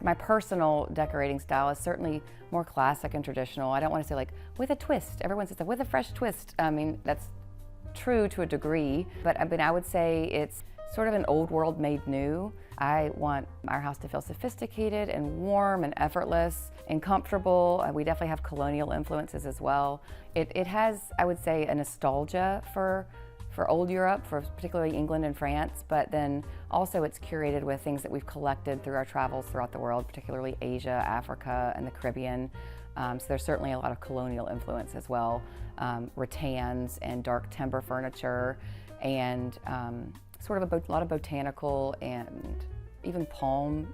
My personal decorating style is certainly more classic and traditional. I don't want to say like with a twist. Everyone says with a fresh twist. I mean, that's true to a degree, but I would say it's sort of an old world made new. I want our house to feel sophisticated and warm and effortless and comfortable. We definitely have colonial influences as well. It has, I would say, a nostalgia for old Europe, for particularly England and France, but then also it's curated with things that we've collected through our travels throughout the world, particularly Asia, Africa, and the Caribbean. So there's certainly a lot of colonial influence as well. Rattans and dark timber furniture, and sort of a lot of botanical and even palm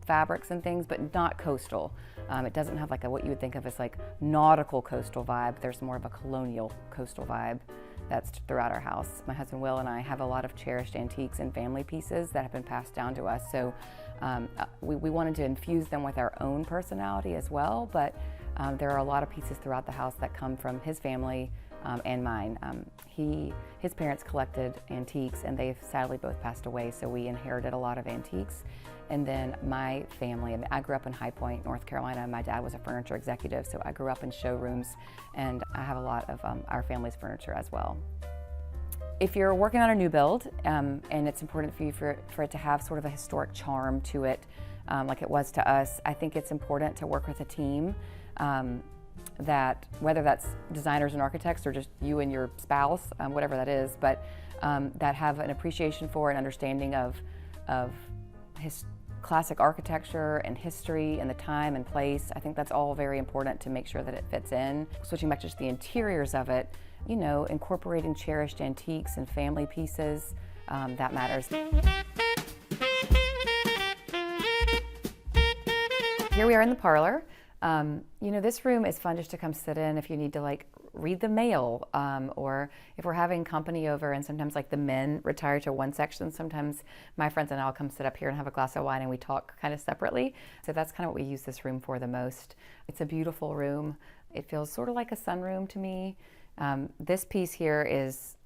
fabrics and things, but not coastal. It doesn't have like what you would think of as like nautical coastal vibe. There's more of a colonial coastal vibe that's throughout our house. My husband Will and I have a lot of cherished antiques and family pieces that have been passed down to us. So we wanted to infuse them with our own personality as well, but there are a lot of pieces throughout the house that come from his family and mine. His parents collected antiques, and they've sadly both passed away, so we inherited a lot of antiques. And then my family, I grew up in High Point, North Carolina. My dad was a furniture executive, so I grew up in showrooms, and I have a lot of our family's furniture as well. If you're working on a new build, and it's important for you for it to have sort of a historic charm to it, like it was to us, I think it's important to work with a team that, whether that's designers and architects or just you and your spouse, whatever that is, but that have an appreciation for and understanding of classic architecture and history and the time and place. I think that's all very important to make sure that it fits in. Switching back to just the interiors of it, you know, incorporating cherished antiques and family pieces, that matters. Here we are in the parlor. You know, this room is fun just to come sit in if you need to like read the mail, or if we're having company over, and sometimes like the men retire to one section, sometimes my friends and I'll come sit up here and have a glass of wine and we talk kind of separately. So that's kind of what we use this room for the most. It's a beautiful room. It feels sort of like a sunroom to me. This piece here is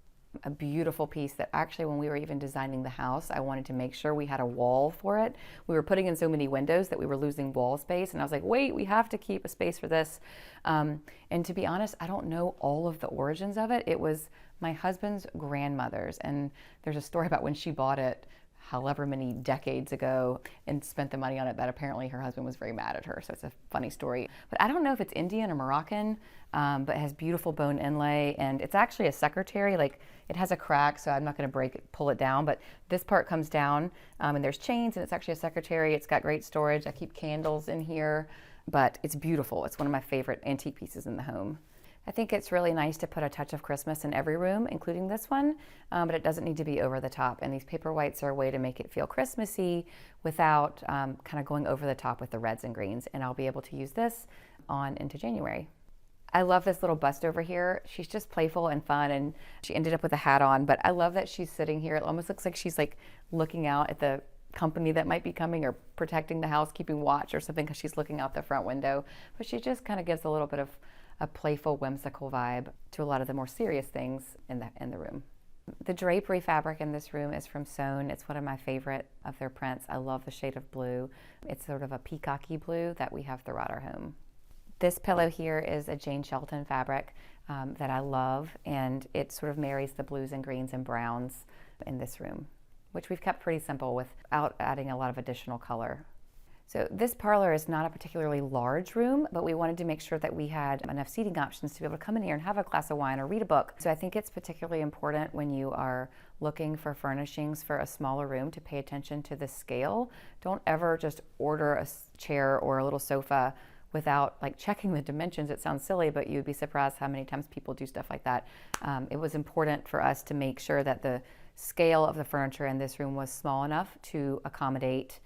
a beautiful piece that actually when we were even designing the house, I wanted to make sure we had a wall for it. We were putting in so many windows that we were losing wall space, and I was like, wait, we have to keep a space for this. And to be honest, I don't know all of the origins of it. It was my husband's grandmother's, and there's a story about when she bought it however many decades ago and spent the money on it that apparently her husband was very mad at her. So it's a funny story. But I don't know if it's Indian or Moroccan, but it has beautiful bone inlay, and it's actually a secretary. Like, it has a crack, so I'm not going to pull it down, but this part comes down, and there's chains, and it's actually a secretary. It's got great storage. I keep candles in here, but it's beautiful. It's one of my favorite antique pieces in the home. I think it's really nice to put a touch of Christmas in every room, including this one, but it doesn't need to be over the top. And these paper whites are a way to make it feel Christmassy without kind of going over the top with the reds and greens. And I'll be able to use this on into January. I love this little bust over here. She's just playful and fun, and she ended up with a hat on, but I love that she's sitting here. It almost looks like she's like looking out at the company that might be coming, or protecting the house, keeping watch or something, because she's looking out the front window. But she just kind of gives a little bit of a playful, whimsical vibe to a lot of the more serious things in the room. The drapery fabric in this room is from Sewn. It's one of my favorite of their prints. I love the shade of blue. It's sort of a peacocky blue that we have throughout our home. This pillow here is a Jane Shelton fabric that I love, and it sort of marries the blues and greens and browns in this room, which we've kept pretty simple without adding a lot of additional color. So this parlor is not a particularly large room, but we wanted to make sure that we had enough seating options to be able to come in here and have a glass of wine or read a book. So I think it's particularly important when you are looking for furnishings for a smaller room to pay attention to the scale. Don't ever just order a chair or a little sofa without like checking the dimensions. It sounds silly, but you'd be surprised how many times people do stuff like that. It was important for us to make sure that the scale of the furniture in this room was small enough to accommodate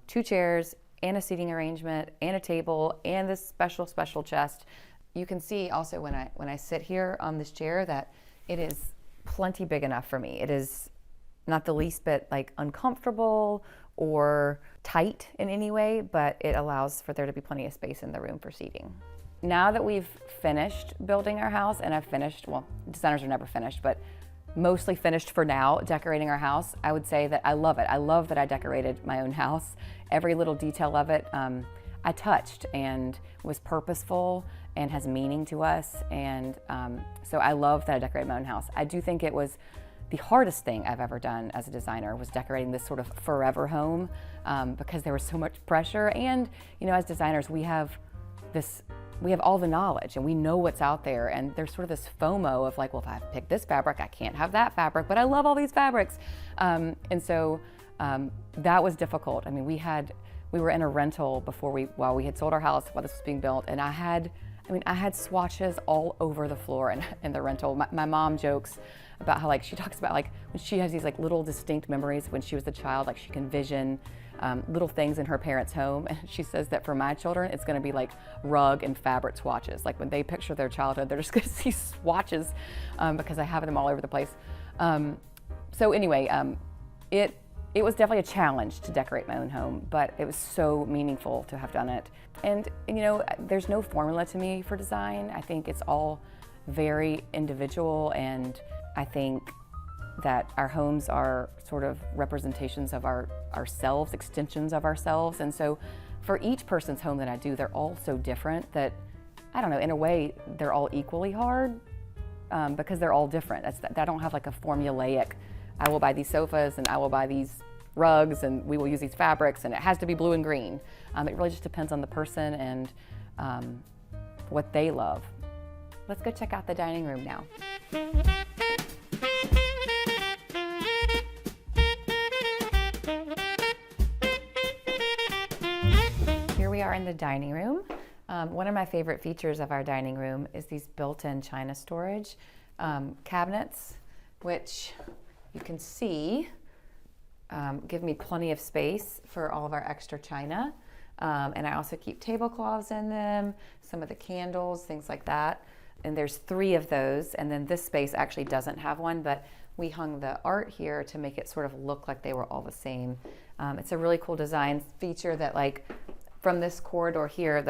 2 chairs and a seating arrangement and a table and this special chest. You can see also when I sit here on this chair that it is plenty big enough for me. It is not the least bit like uncomfortable or tight in any way, but it allows for there to be plenty of space in the room for seating. Now that we've finished building our house, and I've finished, well, designers are never finished, but mostly finished for now, decorating our house, I would say that I love it. I love that I decorated my own house. Every little detail of it I touched and was purposeful and has meaning to us. And so I love that I decorated my own house. I do think it was the hardest thing I've ever done as a designer, was decorating this sort of forever home because there was so much pressure. And, you know, as designers, we have all the knowledge and we know what's out there, and there's sort of this FOMO of like, well, if I pick this fabric, I can't have that fabric, but I love all these fabrics. And so that was difficult. I mean, we were in a rental while we had sold our house, while this was being built, and I had swatches all over the floor in the rental. My mom jokes about how, like, she talks about like when she has these like little distinct memories when she was a child, like she can vision little things in her parents' home. And she says that for my children, it's going to be like rug and fabric swatches. Like when they picture their childhood, they're just going to see swatches because I have them all over the place. So anyway, it was definitely a challenge to decorate my own home, but it was so meaningful to have done it. And you know, there's no formula to me for design. I think it's all very individual, and I think that our homes are sort of representations of ourselves, extensions of ourselves. And so for each person's home that I do, they're all so different that, I don't know, in a way, they're all equally hard because they're all different. I don't have like a formulaic, I will buy these sofas and I will buy these rugs and we will use these fabrics and it has to be blue and green. It really just depends on the person and what they love. Let's go check out the dining room now. Here we are in the dining room. One of my favorite features of our dining room is these built-in china storage cabinets, which you can see give me plenty of space for all of our extra china. And I also keep tablecloths in them, some of the candles, things like that. And there's 3 of those, and then this space actually doesn't have one, but we hung the art here to make it sort of look like they were all the same. It's a really cool design feature that, like, from this corridor here,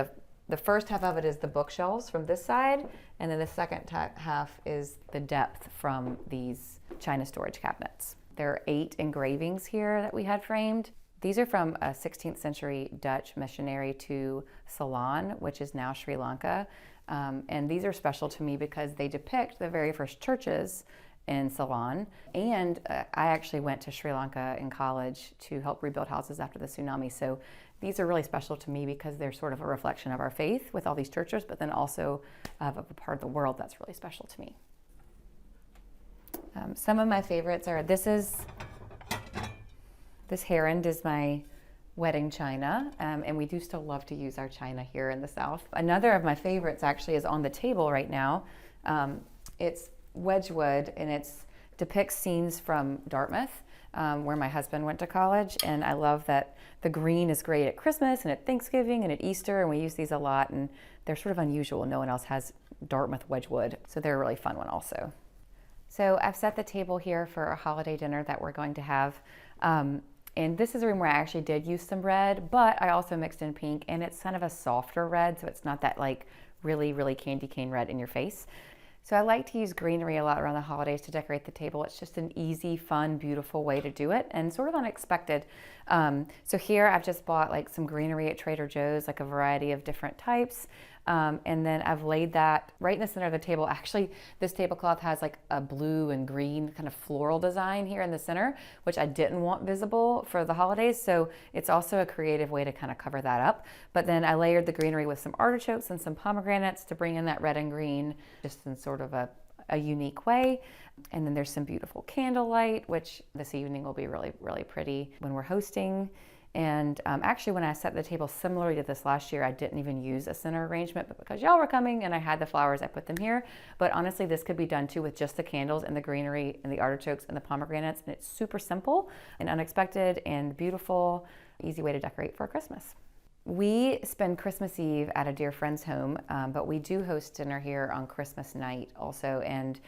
The first half of it is the bookshelves from this side, and then the second half is the depth from these china storage cabinets. There are 8 engravings here that we had framed. These are from a 16th century Dutch missionary to Ceylon, which is now Sri Lanka. And these are special to me because they depict the very first churches in Ceylon. And I actually went to Sri Lanka in college to help rebuild houses after the tsunami. So these are really special to me because they're sort of a reflection of our faith with all these churches, but then also of a part of the world that's really special to me. Some of my favorites are, this heron is my wedding china, and we do still love to use our china here in the South. Another of my favorites actually is on the table right now. It's Wedgwood, and it depicts scenes from Dartmouth, where my husband went to college, and I love that the green is great at Christmas and at Thanksgiving and at Easter, and we use these a lot, and they're sort of unusual. No one else has Dartmouth Wedgwood, so they're a really fun one also. So I've set the table here for a holiday dinner that we're going to have. And this is a room where I actually did use some red, but I also mixed in pink, and it's kind of a softer red, so it's not that like really, really candy cane red in your face. So I like to use greenery a lot around the holidays to decorate the table. It's just an easy, fun, beautiful way to do it, and sort of unexpected. So here I've just bought like some greenery at Trader Joe's, like a variety of different types. And then I've laid that right in the center of the table. Actually, this tablecloth has like a blue and green kind of floral design here in the center, which I didn't want visible for the holidays. So it's also a creative way to kind of cover that up. But then I layered the greenery with some artichokes and some pomegranates to bring in that red and green, just in sort of a unique way. And then there's some beautiful candlelight, which this evening will be really, really pretty when we're hosting. And actually, when I set the table similarly to this last year, I didn't even use a center arrangement, but because y'all were coming and I had the flowers, I put them here. But honestly, this could be done too with just the candles and the greenery and the artichokes and the pomegranates. And it's super simple and unexpected and beautiful, easy way to decorate for Christmas. We spend Christmas Eve at a dear friend's home, but we do host dinner here on Christmas night also. And,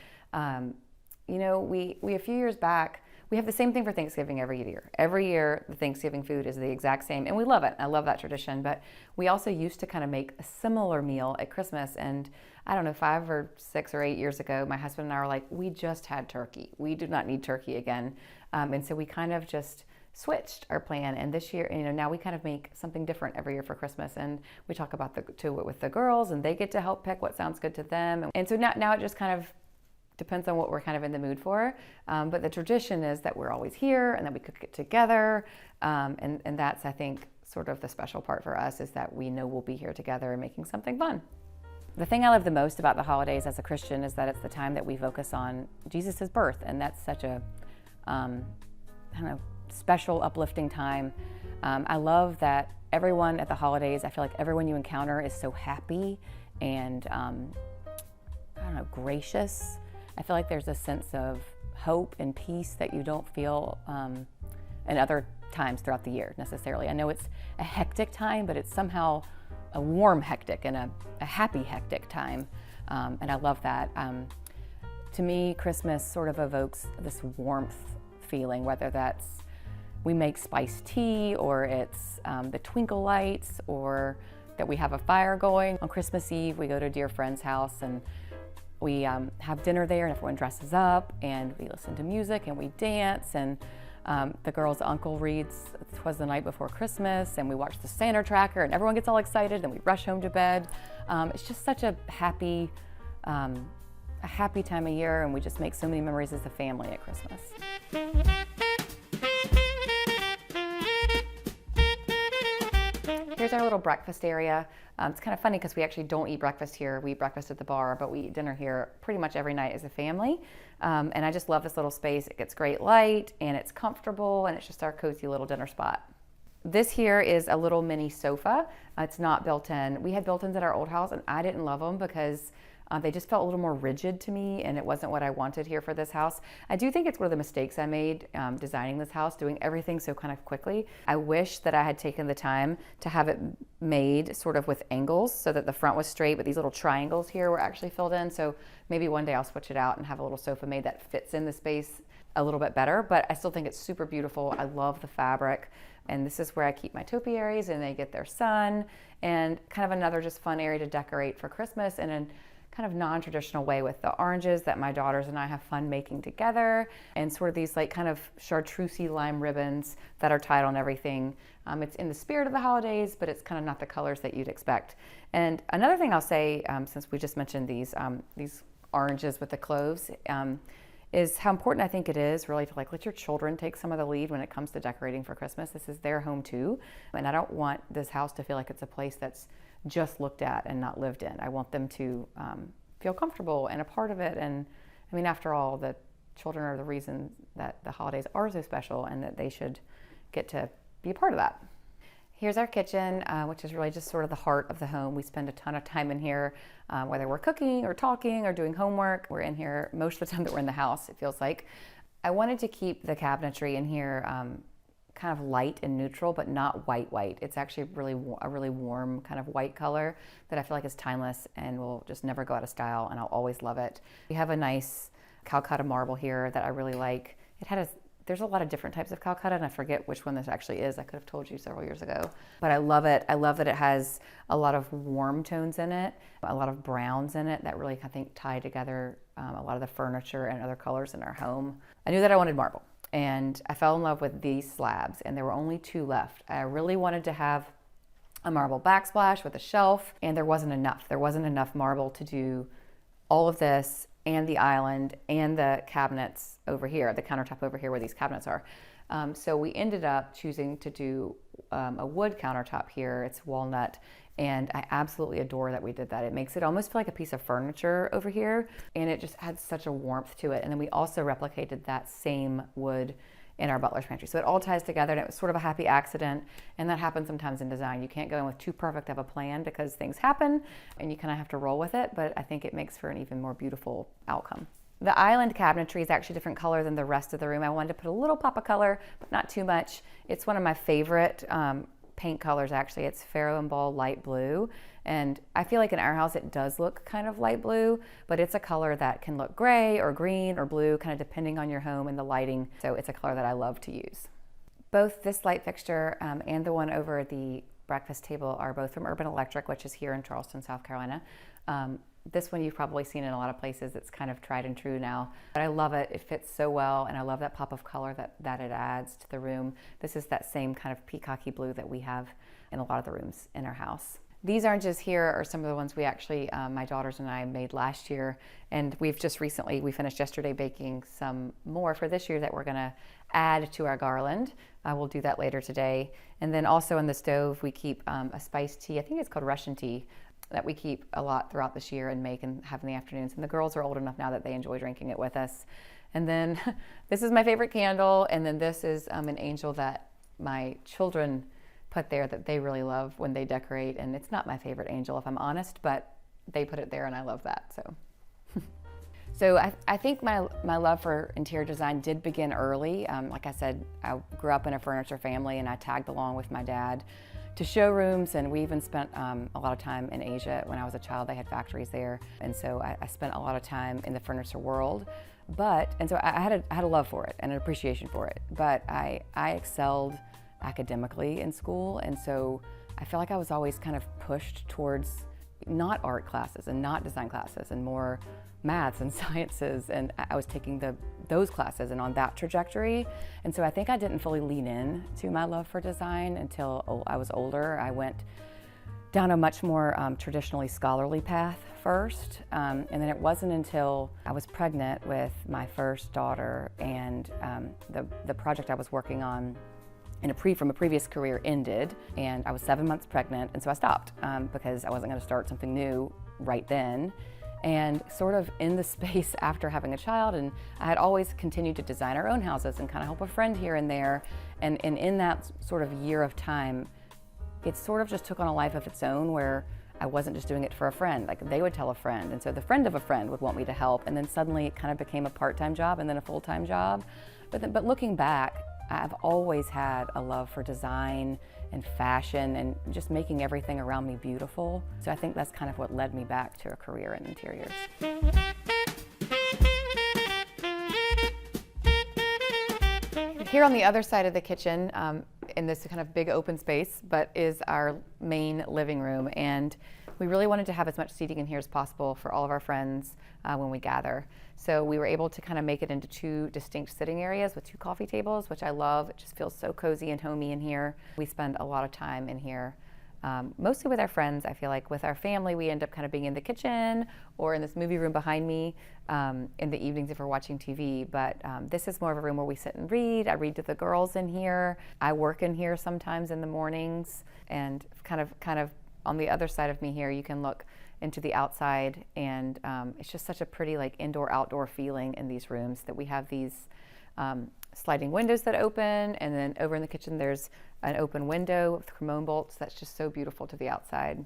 you know, we a few years back, we have the same thing for Thanksgiving every year. Every year, the Thanksgiving food is the exact same, and we love it. I love that tradition, but we also used to kind of make a similar meal at Christmas, and I don't know, 5 or 6 or 8 years ago, my husband and I were like, we just had turkey. We do not need turkey again. And so we kind of just switched our plan, and this year, you know, now we kind of make something different every year for Christmas, and we talk about it with the girls, and they get to help pick what sounds good to them. And so now it just kind of depends on what we're kind of in the mood for. But the tradition is that we're always here and that we cook it together. And that's, I think, sort of the special part for us, is that we know we'll be here together and making something fun. The thing I love the most about the holidays as a Christian is that it's the time that we focus on Jesus' birth. And that's such a special, uplifting time. I love that everyone at the holidays, I feel like everyone you encounter is so happy and gracious. I feel like there's a sense of hope and peace that you don't feel in other times throughout the year necessarily. I know it's a hectic time, but it's somehow a warm hectic and a happy hectic time. And I love that. To me, Christmas sort of evokes this warmth feeling, whether that's we make spiced tea, or it's the twinkle lights, or that we have a fire going. On Christmas Eve, we go to a dear friend's house and we have dinner there, and everyone dresses up, and we listen to music, and we dance, and the girl's uncle reads "'Twas the Night Before Christmas," and we watch the Santa Tracker, and everyone gets all excited, and we rush home to bed. It's just such a happy time of year, and we just make so many memories as a family at Christmas. Here's our little breakfast area. It's kind of funny because we actually don't eat breakfast here. We eat breakfast at the bar, but we eat dinner here pretty much every night as a family. And I just love this little space. It gets great light, and it's comfortable, and it's just our cozy little dinner spot. This here is a little mini sofa. It's not built in. We had built-ins at our old house, and I didn't love them because They just felt a little more rigid to me, and it wasn't what I wanted here for this house. I do think it's one of the mistakes I made designing this house, doing everything so kind of quickly. I wish that I had taken the time to have it made sort of with angles so that the front was straight, but these little triangles here were actually filled in. So maybe one day I'll switch it out and have a little sofa made that fits in the space a little bit better, but I still think it's super beautiful. I love the fabric, and this is where I keep my topiaries and they get their sun, and kind of another just fun area to decorate for Christmas in a kind of non-traditional way with the oranges that my daughters and I have fun making together, and sort of these like kind of chartreusey lime ribbons that are tied on everything. It's in the spirit of the holidays, but it's kind of not the colors that you'd expect. And another thing I'll say, since we just mentioned these oranges with the cloves, is how important I think it is really to like let your children take some of the lead when it comes to decorating for Christmas. This is their home too, and I don't want this house to feel like it's a place that's just looked at and not lived in. I want them to feel comfortable and a part of it. And I mean, after all, the children are the reason that the holidays are so special, and that they should get to be a part of that. Here's our kitchen, which is really just sort of the heart of the home. We spend a ton of time in here, whether we're cooking or talking or doing homework. We're in here most of the time that we're in the house, it feels like. I wanted to keep the cabinetry in here kind of light and neutral, but not white. It's actually a really warm kind of white color that I feel like is timeless and will just never go out of style, and I'll always love it. We have a nice Calcutta marble here that I really like. There's a lot of different types of Calcutta, and I forget which one this actually is. I could have told you several years ago, but I love it. I love that it has a lot of warm tones in it, a lot of browns in it that really, I think, tie together a lot of the furniture and other colors in our home. I knew that I wanted marble, and I fell in love with these slabs, and there were only 2 left. I really wanted to have a marble backsplash with a shelf, and there wasn't enough. There wasn't enough marble to do all of this and the island and the cabinets over here, the countertop over here where these cabinets are. So we ended up choosing to do a wood countertop here. It's walnut, and I absolutely adore that we did that. It makes it almost feel like a piece of furniture over here, and it just adds such a warmth to it. And then we also replicated that same wood in our butler's pantry. So it all ties together, and it was sort of a happy accident, and that happens sometimes in design. You can't go in with too perfect of a plan because things happen, and you kind of have to roll with it, but I think it makes for an even more beautiful outcome. The island cabinetry is actually a different color than the rest of the room. I wanted to put a little pop of color, but not too much. It's one of my favorite paint colors, actually. It's Faro and Ball light blue, and I feel like in our house it does look kind of light blue, but it's a color that can look gray or green or blue, kind of depending on your home and the lighting. So it's a color that I love to use. Both this light fixture and the one over the breakfast table are both from Urban Electric, which is here in Charleston, South Carolina. This one you've probably seen in a lot of places. It's kind of tried and true now, but I love it. It fits so well, and I love that pop of color that it adds to the room. This is that same kind of peacocky blue that we have in a lot of the rooms in our house. These oranges here are some of the ones we actually, my daughters and I made last year, and we finished yesterday baking some more for this year that we're gonna add to our garland. We'll do that later today. And then also in the stove, we keep a spiced tea, I think it's called Russian tea, that we keep a lot throughout this year and make and have in the afternoons. And the girls are old enough now that they enjoy drinking it with us. And then this is my favorite candle, and then this is an angel that my children put there that they really love when they decorate. And it's not my favorite angel, if I'm honest, but they put it there and I love that. So I think my love for interior design did begin early. Like I said, I grew up in a furniture family, and I tagged along with my dad to showrooms, and we even spent a lot of time in Asia. When I was a child, they had factories there, and so I spent a lot of time in the furniture world. And so I had a love for it and an appreciation for it, but I excelled academically in school, and so I feel like I was always kind of pushed towards not art classes and not design classes and more maths and sciences, and I was taking those classes and on that trajectory. And so I think I didn't fully lean in to my love for design until I was older. I went down a much more traditionally scholarly path first, and then it wasn't until I was pregnant with my first daughter, and the project I was working on from a previous career ended, and I was 7 months pregnant, and so I stopped because I wasn't going to start something new right then. And sort of in the space after having a child, and I had always continued to design our own houses and kind of help a friend here and there, and in that sort of year of time, it sort of just took on a life of its own, where I wasn't just doing it for a friend. Like, they would tell a friend, and so the friend of a friend would want me to help, and then suddenly it kind of became a part-time job and then a full-time job. But looking back, I've always had a love for design and fashion and just making everything around me beautiful. So I think that's kind of what led me back to a career in interiors. Here on the other side of the kitchen, in this kind of big open space, but is our main living room. And we really wanted to have as much seating in here as possible for all of our friends when we gather. So we were able to kind of make it into 2 distinct sitting areas with 2 coffee tables, which I love. It just feels so cozy and homey in here. We spend a lot of time in here, mostly with our friends. I feel like with our family, we end up kind of being in the kitchen or in this movie room behind me in the evenings if we're watching TV. But this is more of a room where we sit and read. I read to the girls in here. I work in here sometimes in the mornings. And kind of on the other side of me here, you can look into the outside, and it's just such a pretty like indoor-outdoor feeling in these rooms that we have these sliding windows that open, and then over in the kitchen there's an open window with cremone bolts that's just so beautiful to the outside.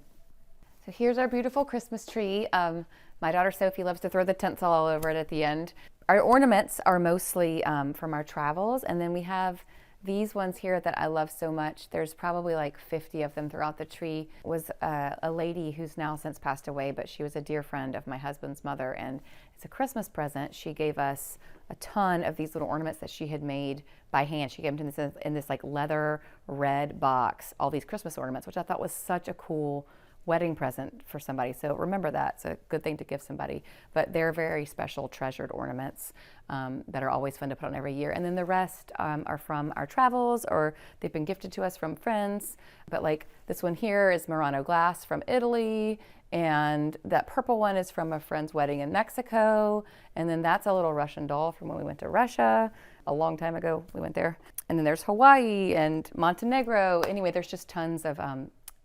So here's our beautiful Christmas tree. My daughter Sophie loves to throw the tinsel all over it at the end. Our ornaments are mostly from our travels, and then we have these ones here that I love so much. There's probably like 50 of them throughout the tree. It was a lady who's now since passed away, but she was a dear friend of my husband's mother, and it's a Christmas present. She gave us a ton of these little ornaments that she had made by hand. She gave them to us in this like leather red box, all these Christmas ornaments, which I thought was such a cool wedding present for somebody. So remember that. It's a good thing to give somebody. But they're very special, treasured ornaments that are always fun to put on every year. And then the rest are from our travels, or they've been gifted to us from friends. But like this one here is Murano glass from Italy. And that purple one is from a friend's wedding in Mexico. And then that's a little Russian doll from when we went to Russia a long time ago. We went there. And then there's Hawaii and Montenegro. Anyway, there's just tons of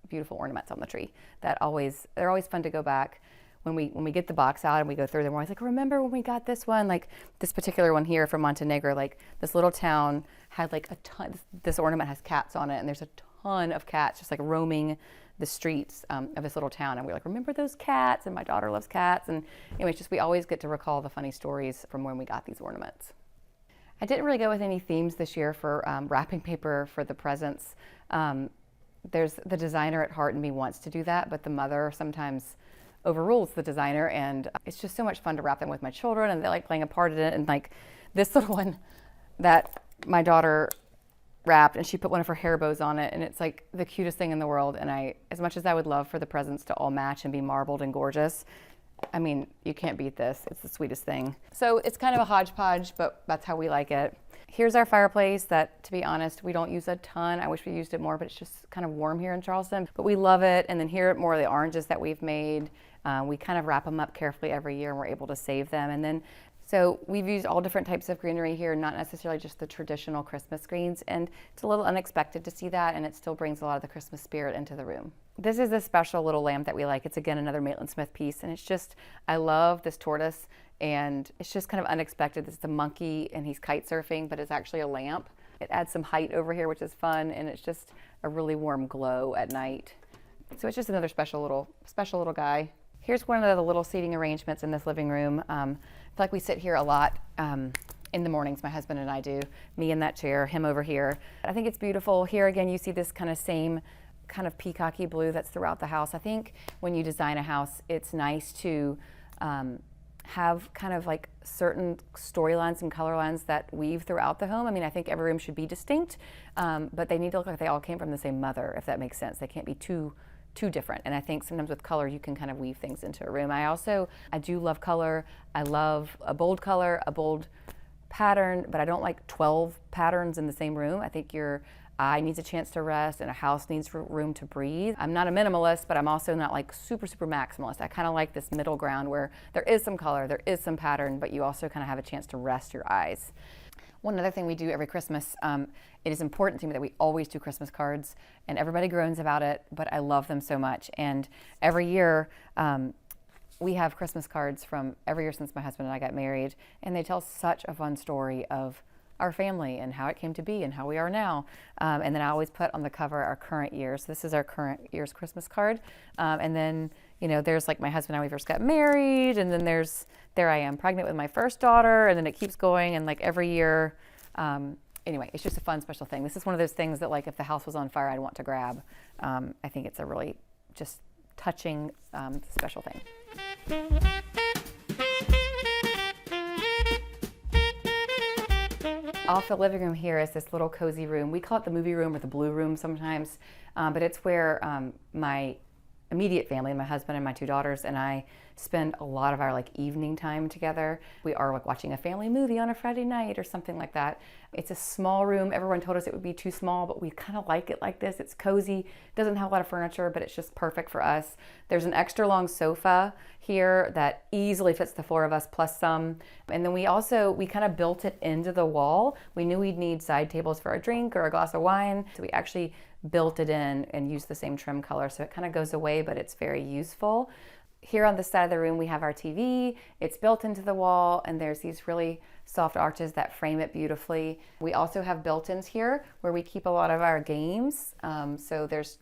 beautiful ornaments on the tree that they're always fun to go back when we get the box out and we go through them. We're always like, remember when we got this one? Like this particular one here from Montenegro, like this little town had like a ton. This ornament has cats on it, and there's a ton of cats just like roaming the streets of this little town. And we're like, remember those cats? And my daughter loves cats. And anyway, it's just we always get to recall the funny stories from when we got these ornaments. I didn't really go with any themes this year for wrapping paper for the presents. There's the designer at heart in me wants to do that, but the mother sometimes overrules the designer, and it's just so much fun to wrap them with my children, and they like playing a part in it. And like this little one that my daughter wrapped, and she put one of her hair bows on it, and it's like the cutest thing in the world. And as much as I would love for the presents to all match and be marbled and gorgeous, I mean, you can't beat this. It's the sweetest thing. So it's kind of a hodgepodge, but that's how we like it. Here's our fireplace that, to be honest, we don't use a ton. I wish we used it more, but it's just kind of warm here in Charleston. But we love it. And then here are more of the oranges that we've made. We kind of wrap them up carefully every year, and we're able to save them. And then, so we've used all different types of greenery here, not necessarily just the traditional Christmas greens. And it's a little unexpected to see that, and it still brings a lot of the Christmas spirit into the room. This is a special little lamp that we like. It's again another Maitland Smith piece, and it's just, I love this tortoise, and it's just kind of unexpected. This is a monkey, and he's kite surfing, but it's actually a lamp. It adds some height over here, which is fun, and it's just a really warm glow at night. So it's just another special little guy. Here's one of the little seating arrangements in this living room. I feel like we sit here a lot in the mornings, my husband and I do. Me in that chair, him over here. I think it's beautiful. Here again, you see this kind of same kind of peacocky blue that's throughout the house. I think when you design a house, it's nice to have kind of like certain storylines and color lines that weave throughout the home. I mean, I think every room should be distinct, but they need to look like they all came from the same mother, if that makes sense. They can't be too different. And I think sometimes with color, you can kind of weave things into a room. I do love color. I love a bold color, a bold pattern, but I don't like 12 patterns in the same room. I think your eye needs a chance to rest, and a house needs room to breathe. I'm not a minimalist, but I'm also not like super maximalist. I kind of like this middle ground where there is some color, there is some pattern, but you also kind of have a chance to rest your eyes. One other thing we do every Christmas, it is important to me that we always do Christmas cards, and everybody groans about it, but I love them so much. And every year, we have Christmas cards from every year since my husband and I got married, and they tell such a fun story of our family and how it came to be and how we are now. And then I always put on the cover our current year. So this is our current year's Christmas card. And then, you know, there's like my husband and I, we first got married, and then there I am pregnant with my first daughter, and then it keeps going, and like every year, anyway, it's just a fun, special thing. This is one of those things that like if the house was on fire, I'd want to grab. I think it's a really just touching, special thing. Off the living room here is this little cozy room. We call it the movie room or the blue room sometimes, but it's where my immediate family, my husband and my two daughters and I spend a lot of our like evening time together. We are like watching a family movie on a Friday night or something like that. It's a small room. Everyone told us it would be too small, but we kind of like it like this. It's cozy. It doesn't have a lot of furniture, but it's just perfect for us. There's an extra long sofa here that easily fits the four of us plus some. And then we kind of built it into the wall. We knew we'd need side tables for a drink or a glass of wine. So we actually built it in and used the same trim color. So it kind of goes away, but it's very useful. Here on this side of the room, we have our TV. It's built into the wall, and there's these really soft arches that frame it beautifully. We also have built-ins here where we keep a lot of our games. So there's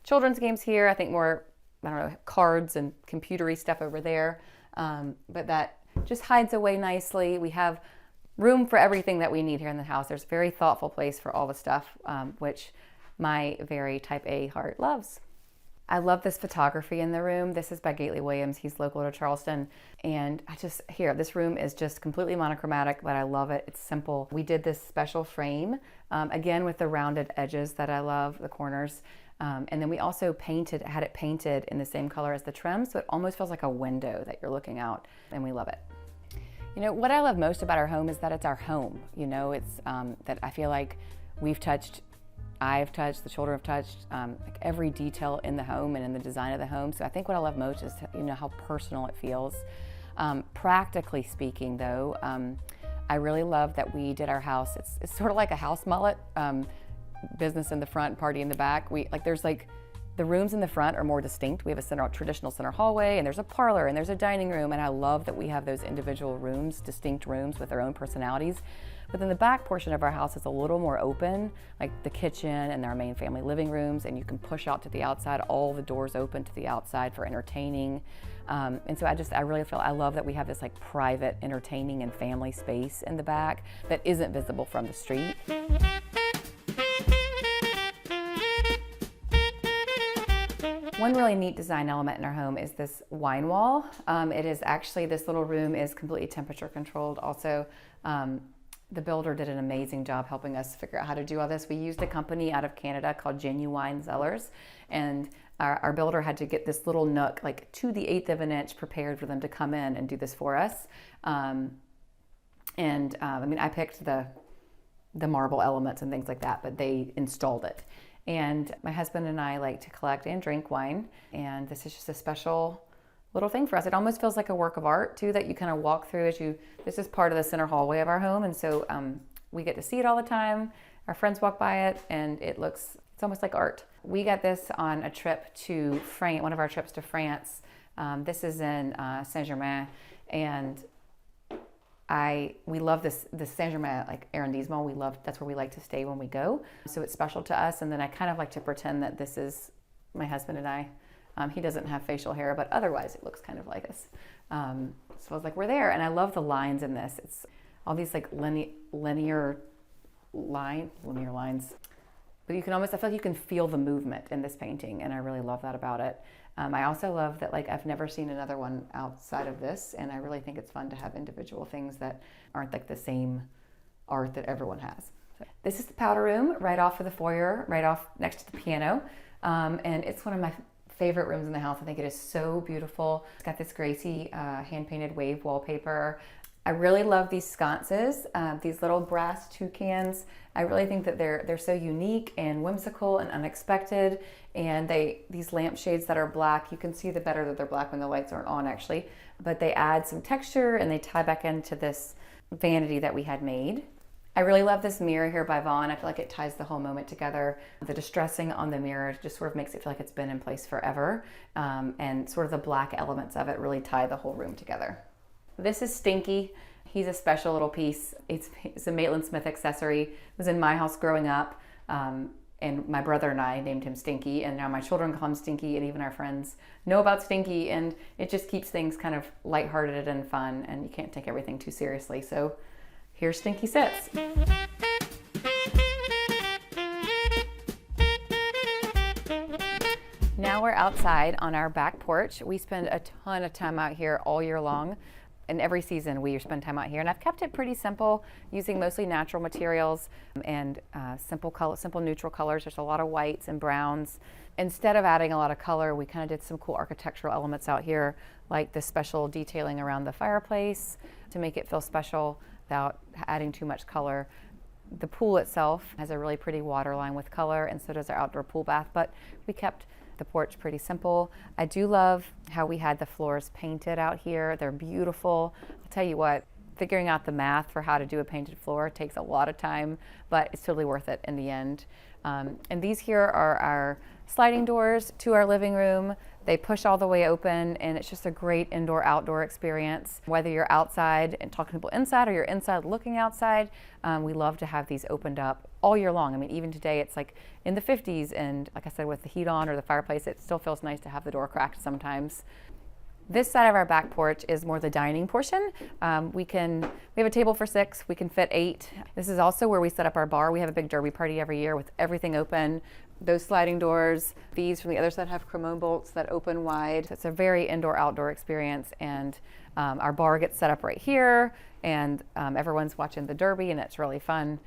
children's games here. I think more, I don't know, cards and computery stuff over there. But that just hides away nicely. We have room for everything that we need here in the house. There's a very thoughtful place for all the stuff, which my very type A heart loves. I love this photography in the room. This is by Gately Williams. He's local to Charleston. And this room is just completely monochromatic, but I love it. It's simple. We did this special frame, again, with the rounded edges that I love, the corners. And then we also had it painted in the same color as the trim, so it almost feels like a window that you're looking out, and we love it. You know, what I love most about our home is that it's our home. You know, it's that I feel like I've touched, the children have touched, like every detail in the home and in the design of the home. So I think what I love most is, you know, how personal it feels. Practically speaking, though, I really love that we did our house. It's sort of like a house mullet, business in the front, party in the back. The rooms in the front are more distinct. We have a traditional center hallway, and there's a parlor, and there's a dining room, and I love that we have those individual rooms, distinct rooms with their own personalities. But then the back portion of our house is a little more open, like the kitchen and our main family living rooms, and you can push out to the outside, all the doors open to the outside for entertaining. And so I love that we have this like private entertaining and family space in the back that isn't visible from the street. One really neat design element in our home is this wine wall. It is actually, this little room is completely temperature controlled. Also, the builder did an amazing job helping us figure out how to do all this. We used a company out of Canada called Genuine Cellars, and our builder had to get this little nook, like to the 1/8 of an inch, prepared for them to come in and do this for us. I picked the marble elements and things like that, but they installed it. And my husband and I like to collect and drink wine, and this is just a special little thing for us. It almost feels like a work of art too, that you kind of walk through this is part of the center hallway of our home, and so we get to see it all the time. Our friends walk by it, and it's almost like art. We got this on a trip to France, one of our trips to France. This is in Saint-Germain, and we love this Saint-Germain, like arrondissement. That's where we like to stay when we go. So it's special to us. And then I kind of like to pretend that this is my husband and I. He doesn't have facial hair, but otherwise it looks kind of like us. So I was like, we're there. And I love the lines in this. It's all these like linear lines. But I feel like you can feel the movement in this painting, and I really love that about it. I also love that I've never seen another one outside of this, and I really think it's fun to have individual things that aren't like the same art that everyone has. So, this is the powder room right off of the foyer, right off next to the piano, and it's one of my favorite rooms in the house. I think it is so beautiful. It's got this Gracie hand-painted wave wallpaper. I really love these sconces, these little brass toucans. I really think that they're so unique and whimsical and unexpected. And these lampshades that are black, you can see the better that they're black when the lights aren't on actually, but they add some texture and they tie back into this vanity that we had made. I really love this mirror here by Vaughn. I feel like it ties the whole moment together. The distressing on the mirror just sort of makes it feel like it's been in place forever. And sort of the black elements of it really tie the whole room together. This is Stinky. He's a special little piece. It's a Maitland Smith accessory. It was in my house growing up. And my brother and I named him Stinky, and now my children call him Stinky, and even our friends know about Stinky, and it just keeps things kind of lighthearted and fun, and you can't take everything too seriously. So here Stinky sits. Now we're outside on our back porch. We spend a ton of time out here all year long. And every season we spend time out here, and I've kept it pretty simple, using mostly natural materials and simple neutral colors. There's a lot of whites and browns. Instead of adding a lot of color, we kind of did some cool architectural elements out here, like the special detailing around the fireplace to make it feel special without adding too much color. The pool itself has a really pretty water line with color, and so does our outdoor pool bath, but we kept the porch pretty simple. I do love how we had the floors painted out here. They're beautiful. I'll tell you what, figuring out the math for how to do a painted floor takes a lot of time, but it's totally worth it in the end. And these here are our sliding doors to our living room. They push all the way open, and it's just a great indoor-outdoor experience. Whether you're outside and talking to people inside or you're inside looking outside, we love to have these opened up all year long. I mean, even today it's like in the 50s, and like I said, with the heat on or the fireplace, it still feels nice to have the door cracked sometimes. This side of our back porch is more the dining portion. We have a table for 6, we can fit 8. This is also where we set up our bar. We have a big derby party every year with everything open. Those sliding doors, these from the other side have cremone bolts that open wide. It's a very indoor-outdoor experience, and our bar gets set up right here, and everyone's watching the derby, and it's really fun.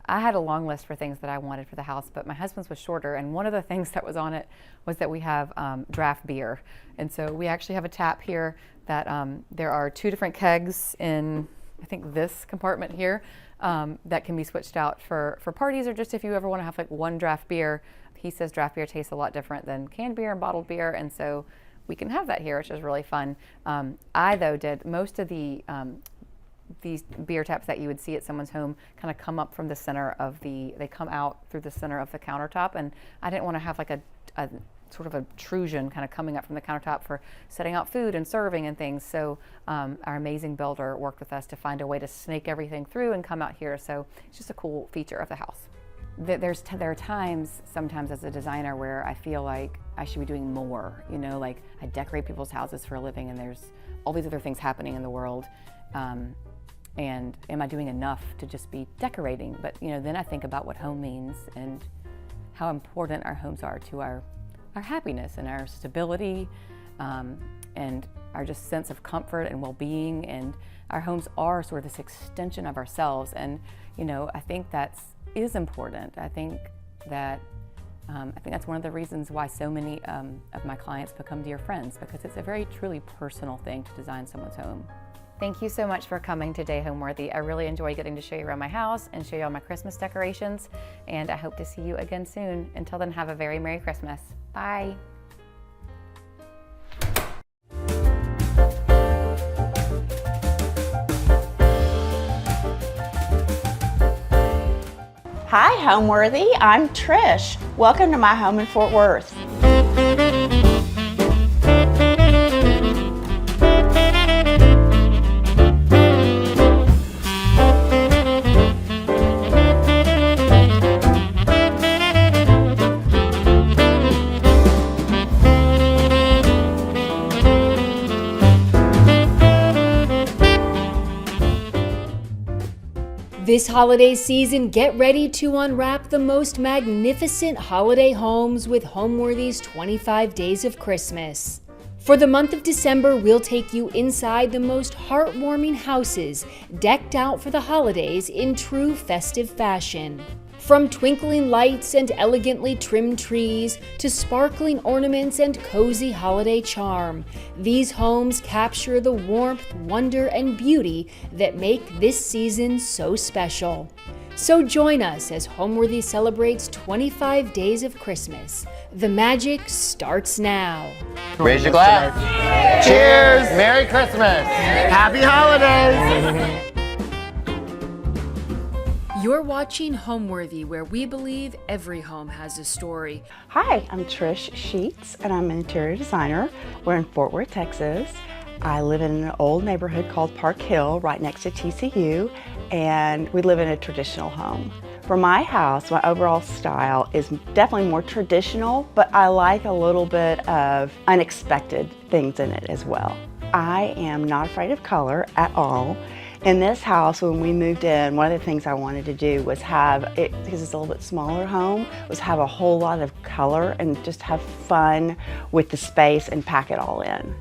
I had a long list for things that I wanted for the house, but my husband's was shorter, and one of the things that was on it was that we have draft beer. And so we actually have a tap here that there are 2 different kegs in, I think, this compartment here that can be switched out for parties, or just if you ever want to have like one draft beer. He says draft beer tastes a lot different than canned beer and bottled beer, and so we can have that here, which is really fun. I, though, did most of these beer taps that you would see at someone's home kind of come up from the center of they come out through the center of the countertop, and I didn't want to have like a sort of obtrusion kind of coming up from the countertop for setting out food and serving and things. So our amazing builder worked with us to find a way to snake everything through and come out here. So it's just a cool feature of the house. There are times sometimes as a designer where I feel like I should be doing more, you know, like I decorate people's houses for a living, and there's all these other things happening in the world. And am I doing enough to just be decorating? But you know, then I think about what home means and how important our homes are to our happiness and our stability, and our just sense of comfort and well-being. And our homes are sort of this extension of ourselves. And you know, I think that is important. I think that's one of the reasons why so many of my clients become dear friends, because it's a very truly personal thing to design someone's home. Thank you so much for coming today, Homeworthy. I really enjoy getting to show you around my house and show you all my Christmas decorations, and I hope to see you again soon. Until then, have a very Merry Christmas. Bye. Hi, Homeworthy. I'm Trish. Welcome to my home in Fort Worth. This holiday season, get ready to unwrap the most magnificent holiday homes with Homeworthy's 25 Days of Christmas. For the month of December, we'll take you inside the most heartwarming houses, decked out for the holidays in true festive fashion. From twinkling lights and elegantly trimmed trees to sparkling ornaments and cozy holiday charm, these homes capture the warmth, wonder, and beauty that make this season so special. So join us as Homeworthy celebrates 25 Days of Christmas. The magic starts now. Raise your glass. Cheers! Merry Christmas! Happy holidays! You're watching Homeworthy, where we believe every home has a story. Hi, I'm Trish Sheets, and I'm an interior designer. We're in Fort Worth, Texas. I live in an old neighborhood called Park Hill, right next to TCU, and we live in a traditional home. For my house, my overall style is definitely more traditional, but I like a little bit of unexpected things in it as well. I am not afraid of color at all. In this house, when we moved in, one of the things I wanted to do was have it, because it's a little bit smaller home, was have a whole lot of color and just have fun with the space and pack it all in.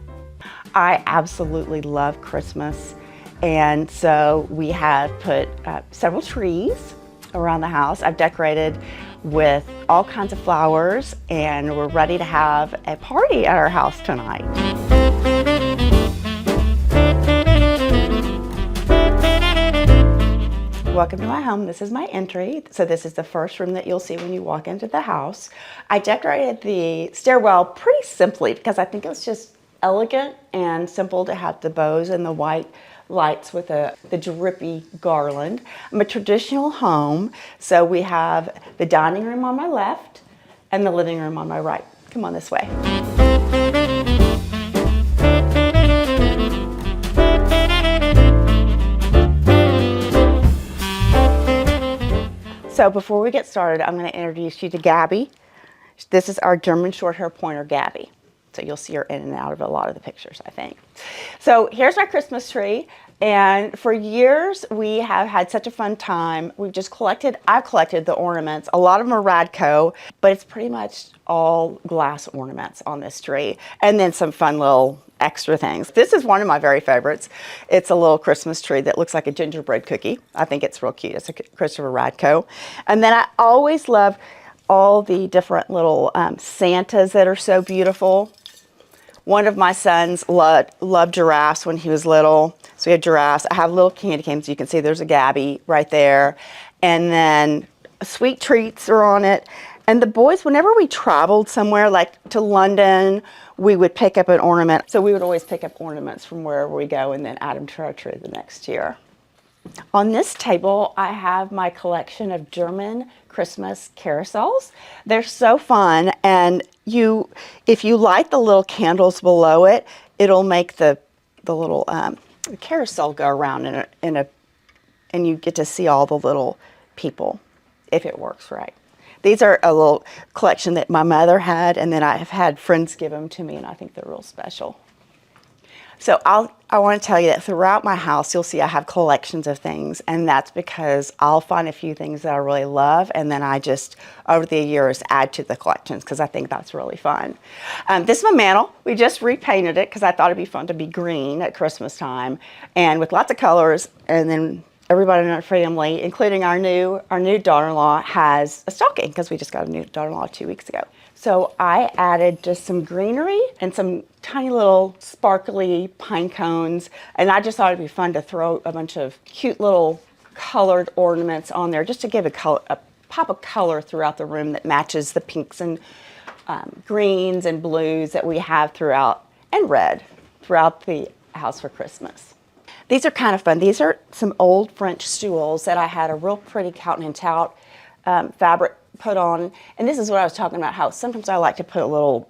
I absolutely love Christmas, and so we have put several trees around the house. I've decorated with all kinds of flowers, and we're ready to have a party at our house tonight. Welcome to my home. This is my entry. So this is the first room that you'll see when you walk into the house. I decorated the stairwell pretty simply because I think it was just elegant and simple to have the bows and the white lights with the drippy garland. I'm a traditional home, so we have the dining room on my left and the living room on my right. Come on this way. So before we get started, I'm going to introduce you to Gabby. This is our German Shorthair Pointer, Gabby. So you'll see her in and out of a lot of the pictures, I think. So here's my Christmas tree. And for years, we have had such a fun time. I've collected the ornaments. A lot of them are Radco, but it's pretty much all glass ornaments on this tree. And then some fun little extra things. This is one of my very favorites. It's a little Christmas tree that looks like a gingerbread cookie. I think it's real cute. It's a Christopher Radco. And then I always love all the different little Santas that are so beautiful. One of my sons loved giraffes when he was little. So we have giraffes. I have little candy canes. You can see there's a Gabby right there. And then sweet treats are on it. And the boys, whenever we traveled somewhere like to London, we would pick up an ornament. So we would always pick up ornaments from wherever we go and then add them to our tree the next year. On this table, I have my collection of German Christmas carousels. They're so fun, and if you light the little candles below it, it'll make the little carousel go around and you get to see all the little people if it works right. These are a little collection that my mother had, and then I have had friends give them to me, and I think they're real special. So I want to tell you that throughout my house, you'll see I have collections of things, and that's because I'll find a few things that I really love, and then I just, over the years, add to the collections because I think that's really fun. This is my mantle. We just repainted it because I thought it'd be fun to be green at Christmas time, and with lots of colors, and then everybody in our family, including our new daughter-in-law, has a stocking because we just got a new daughter-in-law 2 weeks ago. So I added just some greenery and some tiny little sparkly pine cones, and I just thought it'd be fun to throw a bunch of cute little colored ornaments on there just to give a pop of color throughout the room that matches the pinks and greens and blues that we have throughout, and red, throughout the house for Christmas. These are kind of fun. These are some old French stools that I had a real pretty cotton and tout fabric put on, and this is what I was talking about, how sometimes I like to put a little,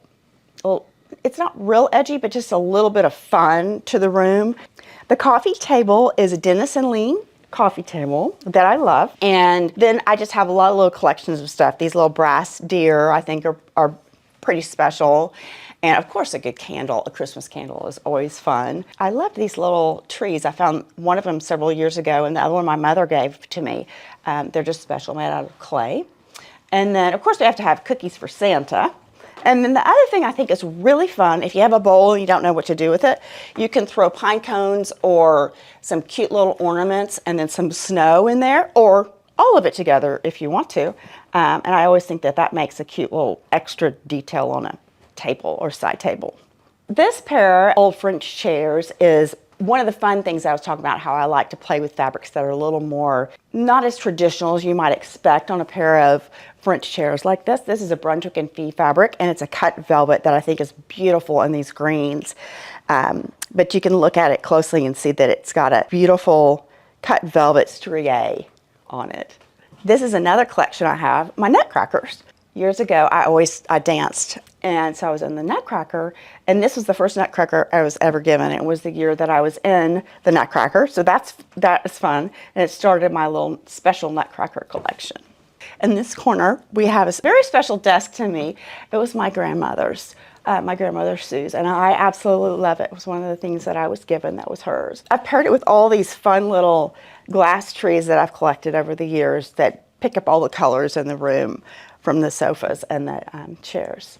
it's not real edgy, but just a little bit of fun to the room. The coffee table is a Dennis and Lean coffee table that I love, and then I just have a lot of little collections of stuff. These little brass deer I think are pretty special, and of course a good candle, a Christmas candle is always fun. I love these little trees. I found one of them several years ago, and the other one my mother gave to me. They're just special, made out of clay. And then, of course, we have to have cookies for Santa. And then the other thing I think is really fun, if you have a bowl and you don't know what to do with it, you can throw pine cones or some cute little ornaments and then some snow in there, or all of it together if you want to. And I always think that makes a cute little extra detail on a table or side table. This pair of old French chairs is one of the fun things I was talking about, how I like to play with fabrics that are a little more, not as traditional as you might expect on a pair of French chairs like this. This is a Brunswick and Fee fabric, and it's a cut velvet that I think is beautiful in these greens. But you can look at it closely and see that it's got a beautiful cut velvet strié on it. This is another collection I have, my nutcrackers. Years ago, I danced And so I was in the Nutcracker, and this was the first Nutcracker I was ever given. It was the year that I was in the Nutcracker, so that is fun. And it started my little special Nutcracker collection. In this corner, we have a very special desk to me. It was my grandmother Sue's, and I absolutely love it. It was one of the things that I was given that was hers. I've paired it with all these fun little glass trees that I've collected over the years that pick up all the colors in the room from the sofas and the chairs.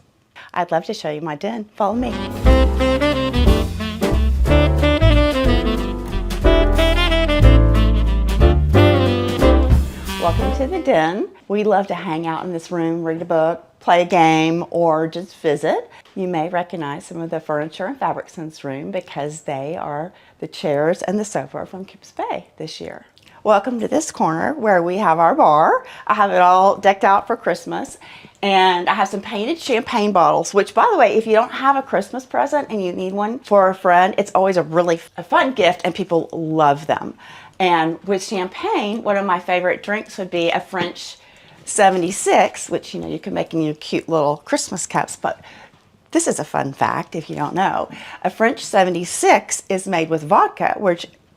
I'd love to show you my den. Follow me. Welcome to the den. We love to hang out in this room, read a book, play a game, or just visit. You may recognize some of the furniture and fabrics in this room because they are the chairs and the sofa from Kips Bay this year. Welcome to this corner where we have our bar. I have it all decked out for Christmas, and I have some painted champagne bottles, which, by the way, if you don't have a Christmas present and you need one for a friend, it's always a really fun gift, and people love them. And with champagne, one of my favorite drinks would be a French 76, which, you can make in your cute little Christmas cups, but this is a fun fact if you don't know. A French 76 is made with vodka,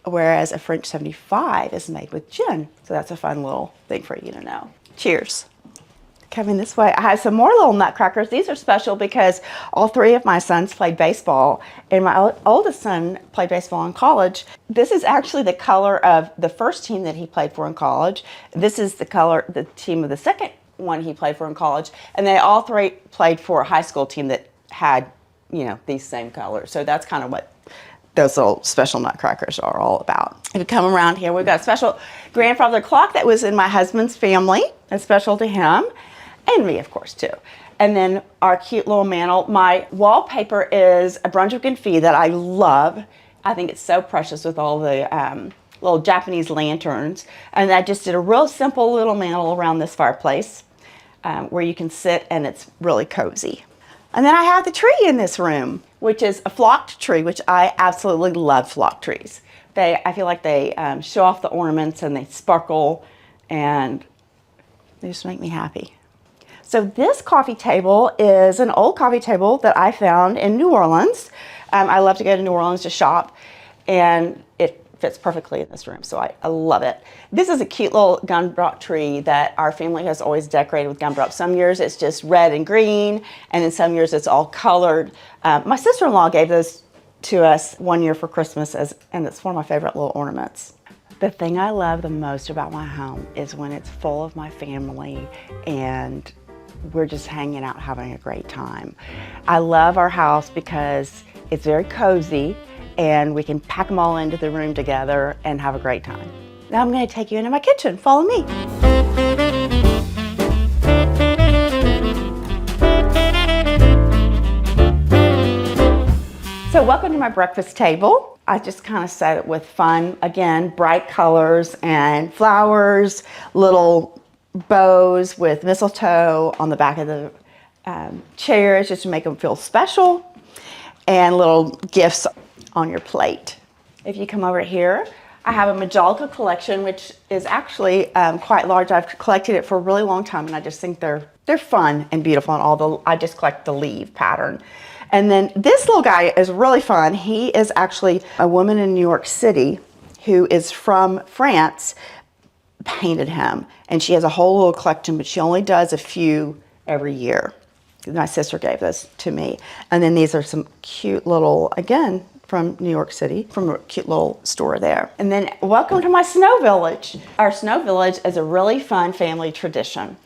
whereas a French 75 is made with gin. So that's a fun little thing for you to know. Cheers. Coming this way, I have some more little nutcrackers. These are special because all three of my sons played baseball, and my oldest son played baseball in college. This is actually the color of the first team that he played for in college. This is the team of the second one he played for in college, and they all three played for a high school team that had, these same colors. So that's kind of what those little special nutcrackers are all about. If you come around here, we've got a special grandfather clock that was in my husband's family. It's special to him, and me, of course, too. And then our cute little mantle. My wallpaper is a Brunswick confit that I love. I think it's so precious with all the little Japanese lanterns. And I just did a real simple little mantle around this fireplace where you can sit, and it's really cozy. And then I have the tree in this room, which is a flocked tree, which I absolutely love flocked trees. I feel like they show off the ornaments, and they sparkle, and they just make me happy. So this coffee table is an old coffee table that I found in New Orleans. I love to go to New Orleans to shop, and it fits perfectly in this room, so I love it. This is a cute little gumdrop tree that our family has always decorated with gumdrops. Some years it's just red and green, and then some years it's all colored. My sister-in-law gave those to us one year for Christmas, and it's one of my favorite little ornaments. The thing I love the most about my home is when it's full of my family and we're just hanging out having a great time. I love our house because it's very cozy, and we can pack them all into the room together and have a great time. Now I'm going to take you into my kitchen. Follow me. So welcome to my breakfast table. I just kind of set it with fun, again, bright colors and flowers, little bows with mistletoe on the back of the chairs just to make them feel special, and little gifts on your plate. If you come over here, I have a Majolica collection, which is actually quite large. I've collected it for a really long time, and I just think they're fun and beautiful, and I just collect the leaf pattern. And then this little guy is really fun. He is actually a woman in New York City who is from France, painted him, and she has a whole little collection, but she only does a few every year. My sister gave this to me. And then these are some cute little, again, from New York City, from a cute little store there. And then welcome to my snow village. Our snow village is a really fun family tradition.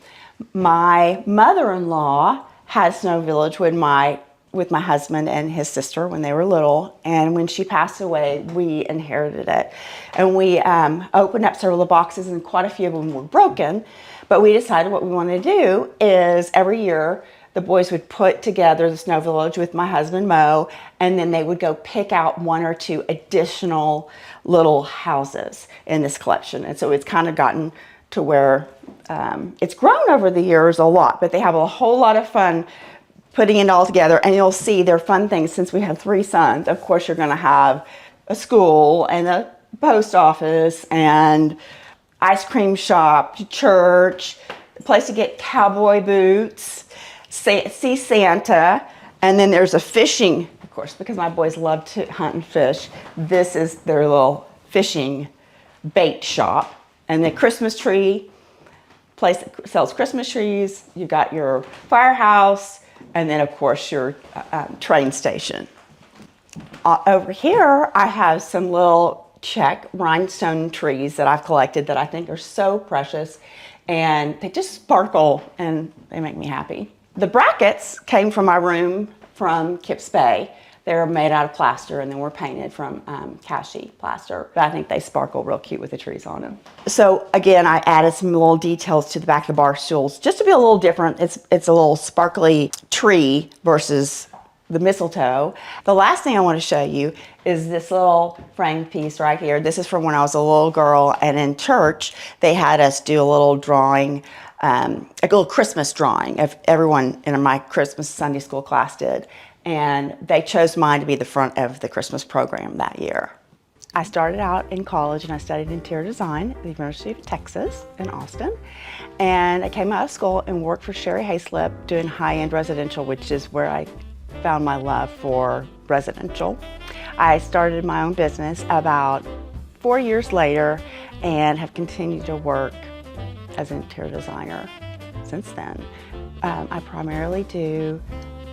My mother-in-law had snow village with my husband and his sister when they were little, and when she passed away, we inherited it. And we opened up several of the boxes, and quite a few of them were broken, but we decided what we wanted to do is every year the boys would put together the snow village with my husband Mo, and then they would go pick out one or two additional little houses in this collection. And so it's kind of gotten to where it's grown over the years a lot, but they have a whole lot of fun putting it all together. And you'll see they're fun things. Since we have 3 sons, of course you're going to have a school and a post office and ice cream shop, church, a place to get cowboy boots, see Santa, and then there's a fishing, of course, because my boys love to hunt and fish. This is their little fishing bait shop. And the Christmas tree place that sells Christmas trees. You've got your firehouse, and then of course your train station. Over here, I have some little Czech rhinestone trees that I've collected that I think are so precious, and they just sparkle and they make me happy. The brackets came from my room from Kips Bay. They're made out of plaster and then were painted from Kashi plaster. But I think they sparkle real cute with the trees on them. So again, I added some little details to the back of the bar stools just to be a little different. It's a little sparkly tree versus the mistletoe. The last thing I want to show you is this little framed piece right here. This is from when I was a little girl, and in church they had us do a little drawing, a little Christmas drawing. If everyone in my Christmas Sunday school class did, and they chose mine to be the front of the Christmas program that year. I started out in college and I studied interior design at the University of Texas in Austin. And I came out of school and worked for Sherry Hayslip doing high-end residential, which is where I found my love for residential. I started my own business about 4 years later and have continued to work as an interior designer since then. I primarily do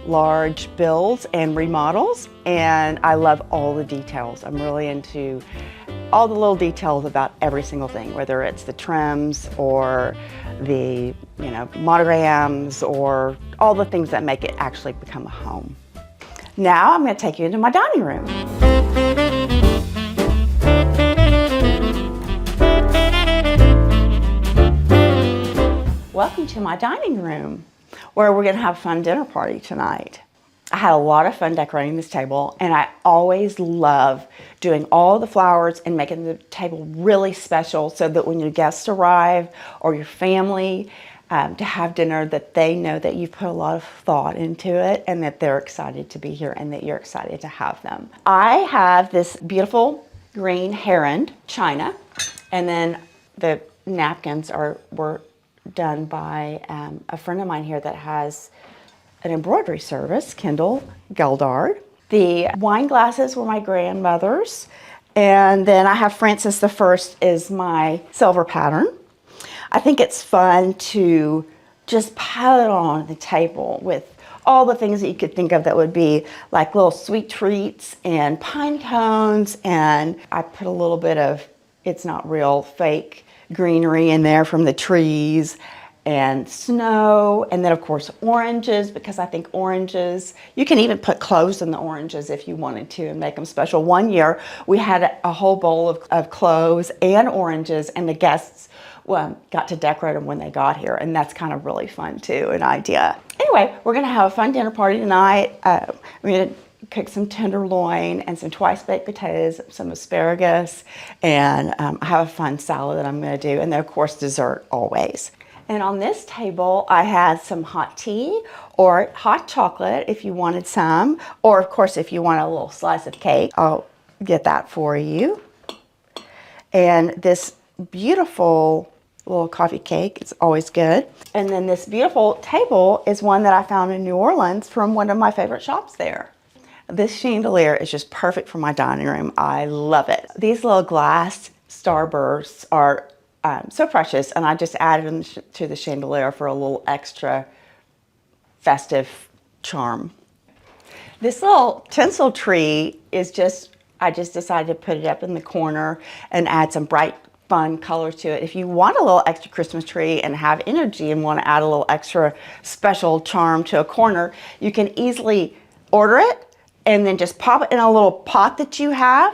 large builds and remodels, and I love all the details. I'm really into all the little details about every single thing, whether it's the trims or the monograms or all the things that make it actually become a home. Now I'm going to take you into my dining room. Welcome to my dining room, where we're going to have a fun dinner party tonight. I had a lot of fun decorating this table, and I always love doing all the flowers and making the table really special so that when your guests arrive or your family to have dinner, that they know that you've put a lot of thought into it and that they're excited to be here and that you're excited to have them. I have this beautiful green heron china, and then the napkins were done by a friend of mine here that has an embroidery service, Kendall Geldard. The wine glasses were my grandmother's, and then I have Francis I is my silver pattern. I think it's fun to just pile it on the table with all the things that you could think of that would be like little sweet treats and pine cones, and I put a little bit of it's not real fake greenery in there from the trees and snow, and then of course oranges, because I think oranges, you can even put cloves in the oranges if you wanted to and make them special. One year we had a whole bowl of cloves and oranges, and the guests got to decorate them when they got here, and that's kind of really fun too, an idea. Anyway, we're gonna have a fun dinner party tonight. We're gonna cook some tenderloin and some twice baked potatoes, some asparagus, and I have a fun salad that I'm gonna do, and then of course dessert always. And on this table, I had some hot tea or hot chocolate if you wanted some, or of course if you want a little slice of cake, I'll get that for you. And this beautiful little coffee cake, it's always good. And then this beautiful table is one that I found in New Orleans from one of my favorite shops there. This chandelier is just perfect for my dining room. I love it. These little glass starbursts are so precious, and I just added them to the chandelier for a little extra festive charm. This little tinsel tree is I just decided to put it up in the corner and add some bright, fun colors to it. If you want a little extra Christmas tree and have energy and want to add a little extra special charm to a corner, you can easily order it and then just pop it in a little pot that you have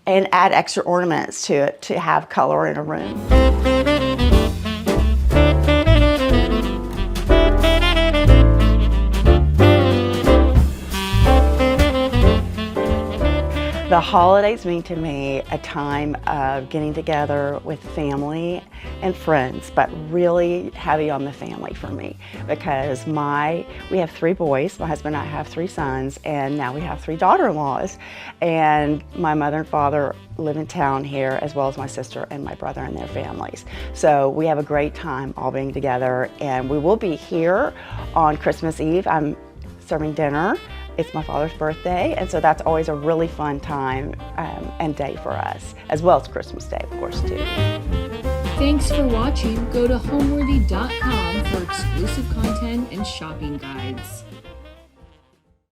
and add extra ornaments to it to have color in a room. The holidays mean to me a time of getting together with family and friends, but really heavy on the family for me because we have 3 boys. My husband and I have 3 sons, and now we have 3 daughter-in-laws. And my mother and father live in town here, as well as my sister and my brother and their families. So we have a great time all being together, and we will be here on Christmas Eve. I'm serving dinner. It's my father's birthday, and so that's always a really fun time and day for us, as well as Christmas Day, of course, too. Thanks for watching. Go to homeworthy.com for exclusive content and shopping guides.